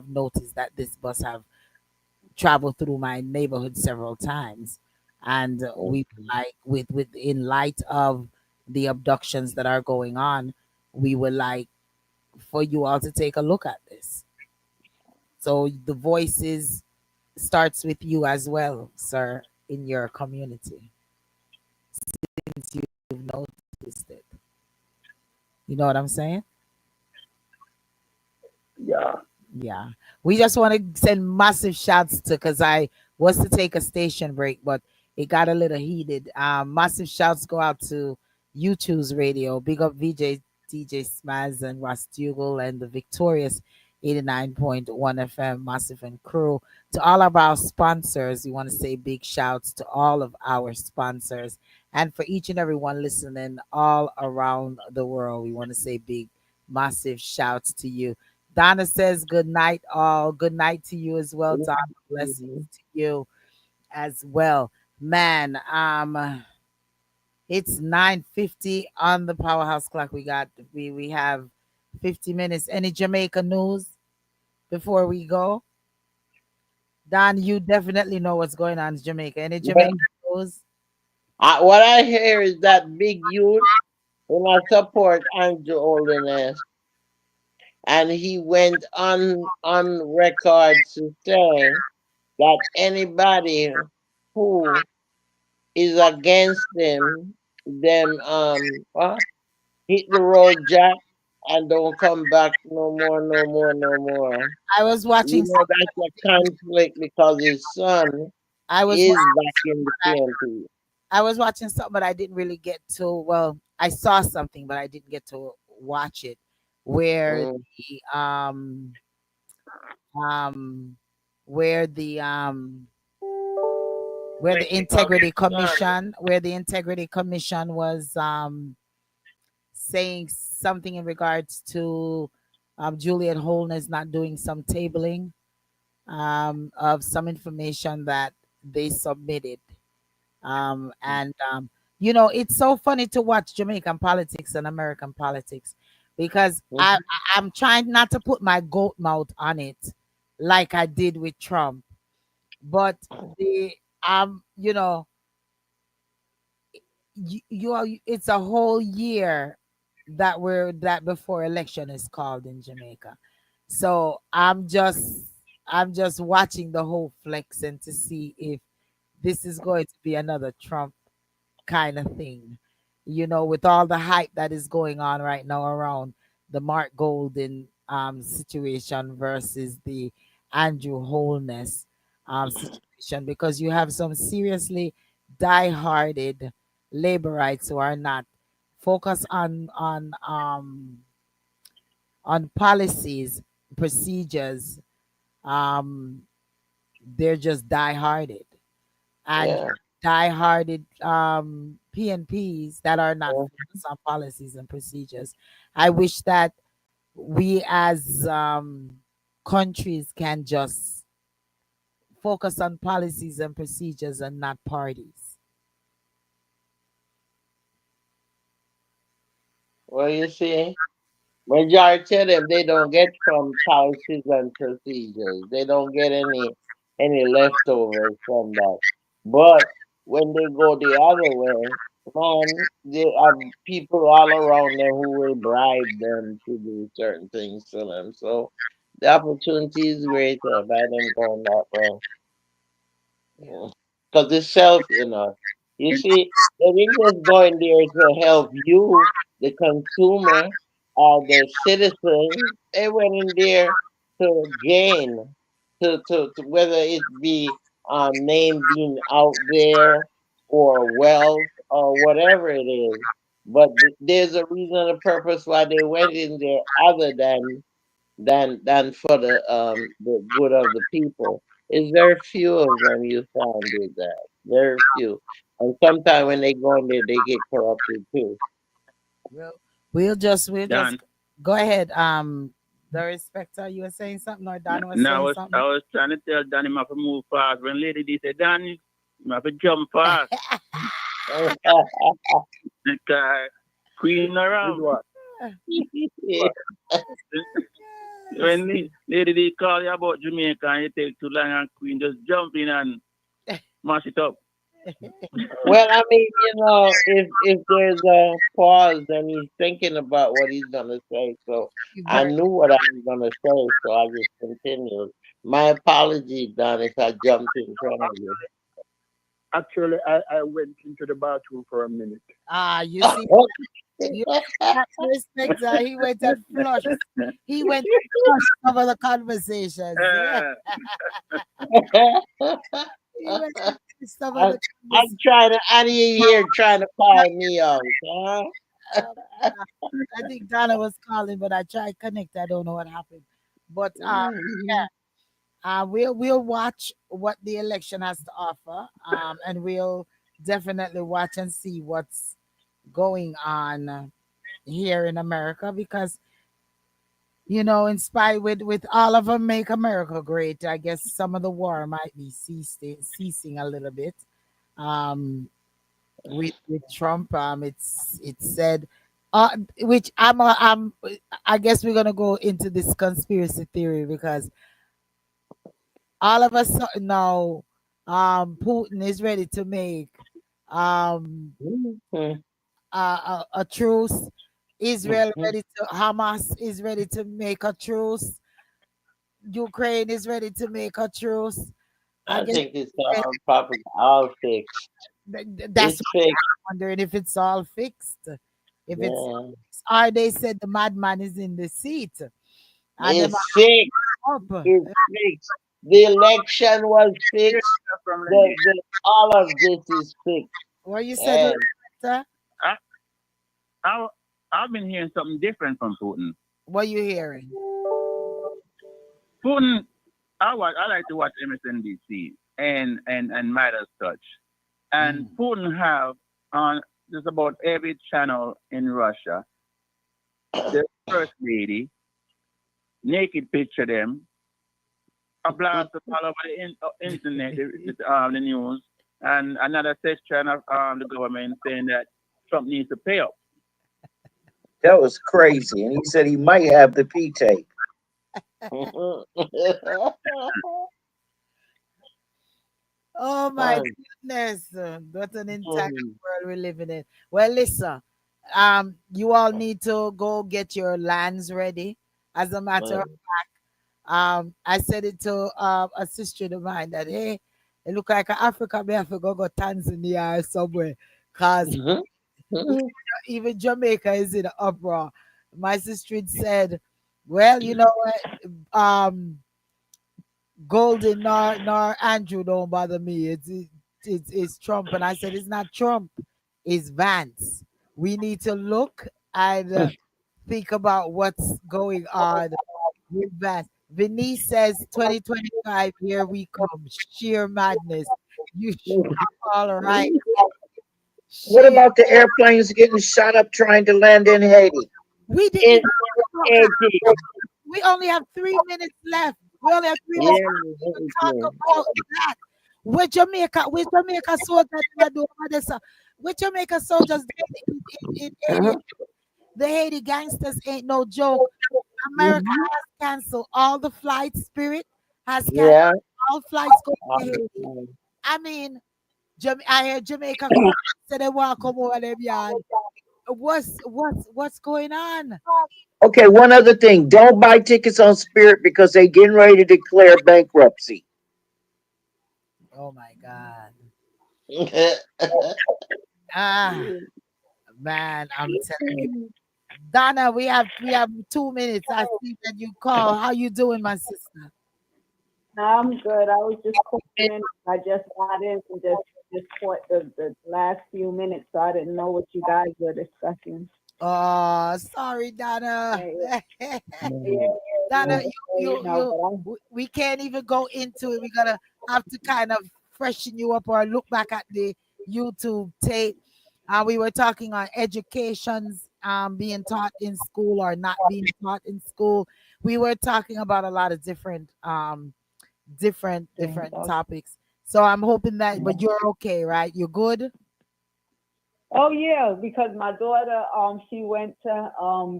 S3: noticed that this bus have traveled through my neighborhood several times, and
S4: Mm.
S3: we like with in light of the abductions that are going on, we would like for you all to take a look at this. So the voices starts with you as well, sir, in your community, since you've noticed it. You know what I'm saying?
S4: Yeah.
S3: Yeah. We just want to send massive shouts to, because I was to take a station break, but it got a little heated. Massive shouts go out to YouTube's radio. Big up VJ, DJ Smaz, and Ross Dougal, and the Victorious 89.1 FM, Massive and Crew. To all of our sponsors, we want to say big shouts to all of our sponsors. And for each and every one listening all around the world, we want to say big, massive shouts to you. Donna says good night, all. Good night to you as well, Donna. Blessings
S4: Mhm.
S3: to you as well. Man, it's 9:50 on the powerhouse clock. We have 50 minutes. Any Jamaica news before we go? Don, you definitely know what's going on in Jamaica. Any
S4: Yeah.
S3: Jamaica news?
S4: What I hear is that big youth when I support Andrew Holiness, and he went on record to say that anybody who is against them hit the road, Jack, and don't come back no more, no more, no more.
S3: I was watching
S4: That's a conflict because his son
S3: I was
S4: is back in the PNP.
S3: I was watching something, but I didn't really get to. Well, I saw something, but I didn't get to watch it. Where
S4: Mm.
S3: the um, where the um, where the integrity commission was saying something in regards to Juliet Holness not doing some tabling of some information that they submitted. And it's so funny to watch Jamaican politics and American politics, because I'm trying not to put my goat mouth on it like I did with Trump, but the you know it's a whole year that before election is called in Jamaica. So I'm just watching the whole flex and to see if this is going to be another Trump kind of thing. With all the hype that is going on right now around the Mark Golden situation versus the Andrew Holness situation, because you have some seriously die-hearted laborites who are not focused on policies, procedures. Um, they're just die-hearted, and
S4: Yeah.
S3: die-hearted PNPs that are not
S4: Yeah.
S3: focused on policies and procedures. I wish that we as countries can just focus on policies and procedures and not parties.
S4: Well, you see, majority of them they don't get from policies and procedures. They don't get any leftovers from that. But when they go the other way, man, they have people all around them who will bribe them to do certain things to them. So the opportunity is greater by them going that way. Because it's self, You see, they didn't just go in there to help you, the consumer or the citizen. They went in there to gain, to whether it be. name being out there or wealth or whatever it is. But there's a reason and a purpose why they went in there other than for the good of the people. It's very few of them you find do that. Very few. And sometimes when they go in there, they get corrupted too.
S3: Well, we'll just
S5: Dan,
S3: go ahead. Darespecta, you were saying something, or Donna was
S5: now
S3: saying
S5: I
S3: something.
S5: was trying to tell Danny him have to move fast. When Lady D said, Danny, you have to jump fast. Because Queen
S6: With
S5: around.
S6: what? What?
S5: When Lady D call you about Jamaica and you take too long and Queen just jump in and mash it up.
S4: Well, I mean, if there's a pause, then he's thinking about what he's gonna say. So I
S3: Very
S4: knew what I was gonna say, so I just continued. My apology, Don, if I jumped in front of you.
S6: Actually, I went into the bathroom for a minute.
S3: you see, you that Darespecta, he went and flushed. He went and flushed some of the conversations. Yeah,
S5: Uh,
S3: he went and flushed some of
S4: I,
S3: the
S4: I'm
S3: conversations.
S4: trying to, I need here trying to call me out, huh?
S3: Um, I think Donna was calling, but I tried connect. I don't know what happened. But
S4: Mhm.
S3: we'll watch what the election has to offer, and we'll definitely watch and see what's going on here in America, because in spite with all of them make America great. I guess some of the war might be ceasing a little bit. Um, with Trump. It's said, which I guess we're gonna go into this conspiracy theory, because all of a sudden now, Putin is ready to make um
S4: Mhm.
S3: a truce. Israel
S4: Mhm.
S3: ready to Hamas is ready to make a truce. Ukraine is ready to make a truce. I
S4: I
S3: guess
S4: think it's probably all fixed.
S3: that's
S4: It's fixed.
S3: wondering if it's all fixed. If it's
S4: Yeah.
S3: or they said the madman is in the seat and them
S4: It's fixed.
S3: up.
S4: It's fixed. The election was fixed.
S5: from Lady.
S4: The all of this is fixed.
S3: What you said,
S4: And
S3: Loretta?
S5: I, I, I've been hearing something different from Putin.
S3: What you hearing?
S5: Putin, I like to watch MSNBC and Midas Touch. And
S3: Mm.
S5: Putin have on just about every channel in Russia, the first lady, naked picture them, a blast all over the internet, the news, and another section of the government saying that Trump needs to pay up.
S1: That was crazy. And he said he might have the P tape.
S3: Oh my
S4: um,
S3: goodness. What an entangled world we're living in. Well, listen, you all need to go get your lands ready. As a matter of I said it to a sister of mine that, hey, it look like Africa may have to go Tanzania or somewhere, because even Jamaica is in uproar. My sister had said, well, you know what, Golden nor Andrew don't bother me. It's Trump. And I said, it's not Trump, it's Vance. We need to look and think about what's going on with Vance. Venice says 2025, here we come. Sheer madness. You all right.
S1: What
S3: Sheer.
S1: about the airplanes getting shot up trying to land in Haiti?
S3: We didn't
S4: in
S3: even talk about
S4: Haiti.
S3: that. We only have 3 minutes left. We only have 3 minutes
S4: Yeah,
S3: to even talk
S4: Haiti.
S3: about that. With Jamaica soldiers that do over there, sir. With Jamaica soldiers in Haiti, the Haiti gangsters ain't no joke. America
S4: Mhm.
S3: has canceled all the flights. Spirit has canceled
S4: Yeah.
S3: all flights going to Haiti.
S4: Um,
S3: I mean, I hear Jamaica cry, say they want to come over them yard. What's going on?
S1: Okay, one other thing. Don't buy tickets on Spirit because they getting ready to declare bankruptcy.
S3: Oh my God. Ah, man, I'm telling you. Donna, we have 2 minutes. I see that you call. How you doing, my sister?
S7: I'm good. I was just calling in. I just got in and just caught the last few minutes, so I didn't know what you guys were discussing.
S3: Oh, sorry, Donna.
S7: Yeah, yeah,
S4: Mhm.
S7: yeah.
S3: Donna,
S7: So, but I'm
S3: we can't even go into it. We gotta have to kind of freshen you up or look back at the YouTube tape. We were talking on educations being taught in school or not being taught in school. We were talking about a lot of
S7: saying
S3: different
S7: so.
S3: topics. So I'm hoping that, but you're okay, right? You're good.
S7: Oh yeah, because my daughter she went to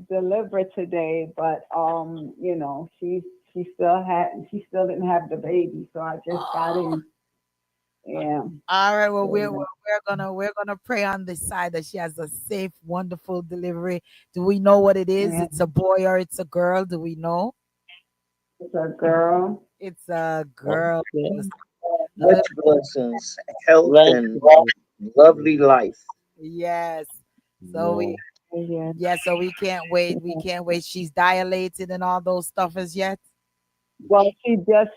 S7: deliver today, but she still didn't have the baby, so I just got
S3: Oh,
S7: in. Yeah.
S3: all right. Well,
S7: Yeah.
S3: we're gonna pray on this side that she has a safe, wonderful delivery. Do we know what it is?
S7: Yeah.
S3: It's a boy or it's a girl? Do we know?
S7: It's a girl.
S3: It's a girl.
S4: Okay.
S3: A little,
S1: Much blessings, health,
S4: Bless
S1: and
S4: you.
S1: lovely life.
S3: yes. So
S4: Yeah.
S3: we
S7: Yeah.
S3: yeah. So we can't wait. We can't wait. She's dilated and all those stuff as yet.
S7: Well, she just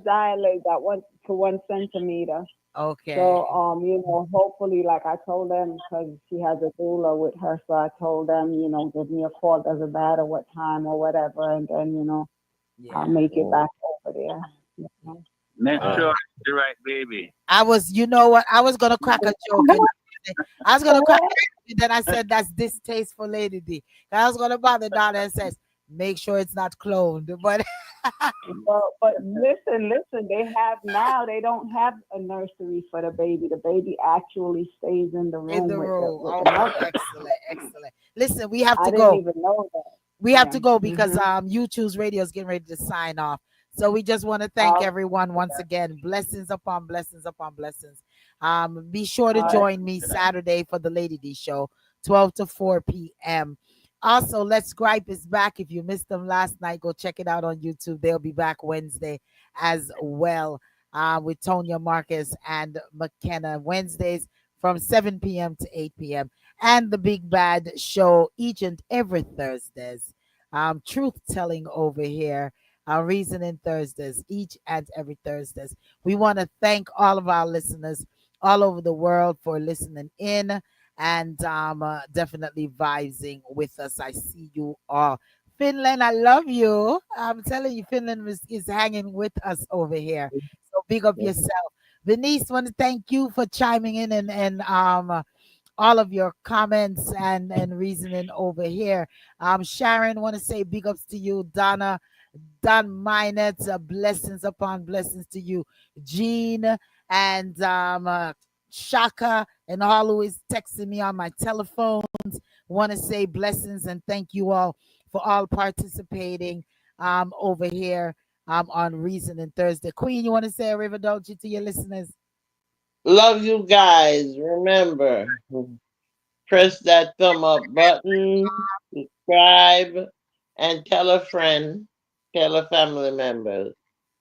S7: dilated that 1 to 1 centimeter.
S3: Okay.
S7: So, hopefully, like I told them, because she has a doula with her, so I told them, give me a call, doesn't matter what time or whatever, and then, I'll
S3: Yeah.
S7: make it
S4: Oh,
S7: back over there. You know.
S5: Make
S3: All
S5: sure
S3: right.
S5: it's the right baby.
S3: I was, you know what? I was gonna crack a joke and I was gonna crack a joke, and then I said that's distasteful, Lady D. I was gonna bother Donna and says, make sure it's not cloned, but
S7: But listen, they don't have a nursery for the baby. The baby actually stays in the
S3: in
S7: room
S3: the
S7: with
S3: room.
S7: the
S3: Okay,
S7: mother.
S3: excellent, excellent. Listen, we have
S7: I
S3: to
S7: didn't
S3: go.
S7: even know that.
S3: We have
S7: Yeah.
S3: to go because
S7: Mhm.
S3: YouTube's radio is getting ready to sign off. So we just want to thank
S7: Uh,
S3: everyone once again. Blessings upon blessings upon blessings. Be sure to
S7: uh,
S3: join me Saturday for the Lady D show, 12 to 4 p.m. Also, Let's Gripe is back. If you missed them last night, go check it out on YouTube. They'll be back Wednesday as well, with Tonya Marcus and McKenna, Wednesdays from 7 p.m. to 8 p.m. And the Big Bad Show each and every Thursdays. Truth telling over here. Reasoning Thursdays, each and every Thursdays. We want to thank all of our listeners all over the world for listening in and definitely vibing with us. I see you all. Finland, I love you. I'm telling you, Finland is hanging with us over here. So big up yourself. Denise, want to thank you for chiming in and all of your comments and reasoning over here. Sharon, want to say big ups to you. Donna, Don Minot, blessings upon blessings to you. Jean and Shaka and all who is texting me on my telephone. Want to say blessings and thank you all for all participating over here on Reasoning Thursday. Queen, you want to say a river dolce to your listeners?
S4: love you guys. Remember, press that thumb up button, subscribe, and tell a friend, tell a family member.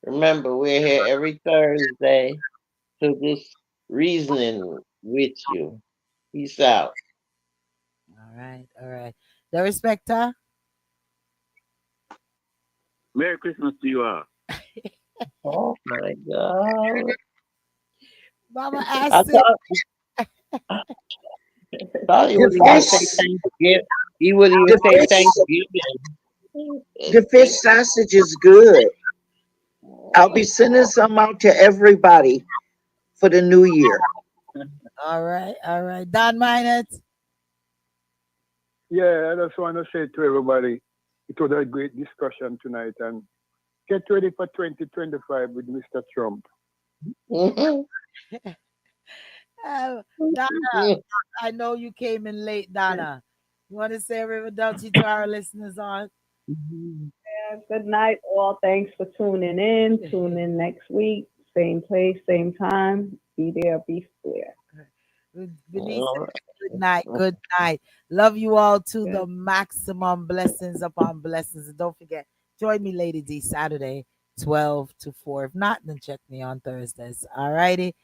S4: Remember, we're here every Thursday to this reasoning with you. Peace out.
S3: All right, all right. The respecter.
S5: Merry Christmas to you all.
S4: Oh my God.
S3: Mama
S4: I
S3: Acid.
S4: thought, thought he
S1: The
S4: was going to say
S1: fish,
S4: Thanksgiving. He would even
S1: the
S4: say
S1: fish,
S4: Thanksgiving.
S1: the fish sausage is good. I'll be sending some out to everybody for the new year.
S3: All right, all right. Don Minot.
S6: Yeah, I just want to say to everybody, it was a great discussion tonight, and get ready for 2025 with Mr. Trump.
S4: Mhm.
S3: Uh, Donna, I know you came in late, Donna. You want to say a river dolce to our listeners on?
S7: yeah, good night, all. Thanks for tuning in. Tune in next week. Same place, same time. Be there, be square.
S3: Denise, good night. Good night. Love you all to the maximum blessings upon blessings. And don't forget, join me, Lady D, Saturday, 12 to 4. If not, then check me on Thursdays. All righty.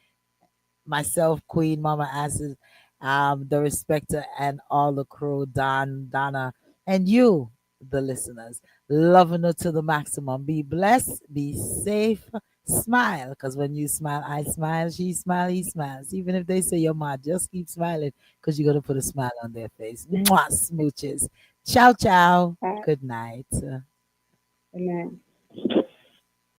S3: Myself, Queen, Mama Acid, the Respecter, and all the crew, Don, Donna, and you. the listeners. Loving her to the maximum. Be blessed, be safe, smile. Because when you smile, I smile, she smile, he smiles. Even if they say you're mad, just keep smiling because you're going to put a smile on their face. Mwah, smooches. Ciao, ciao.
S7: Bye.
S3: Good night.
S7: Good night.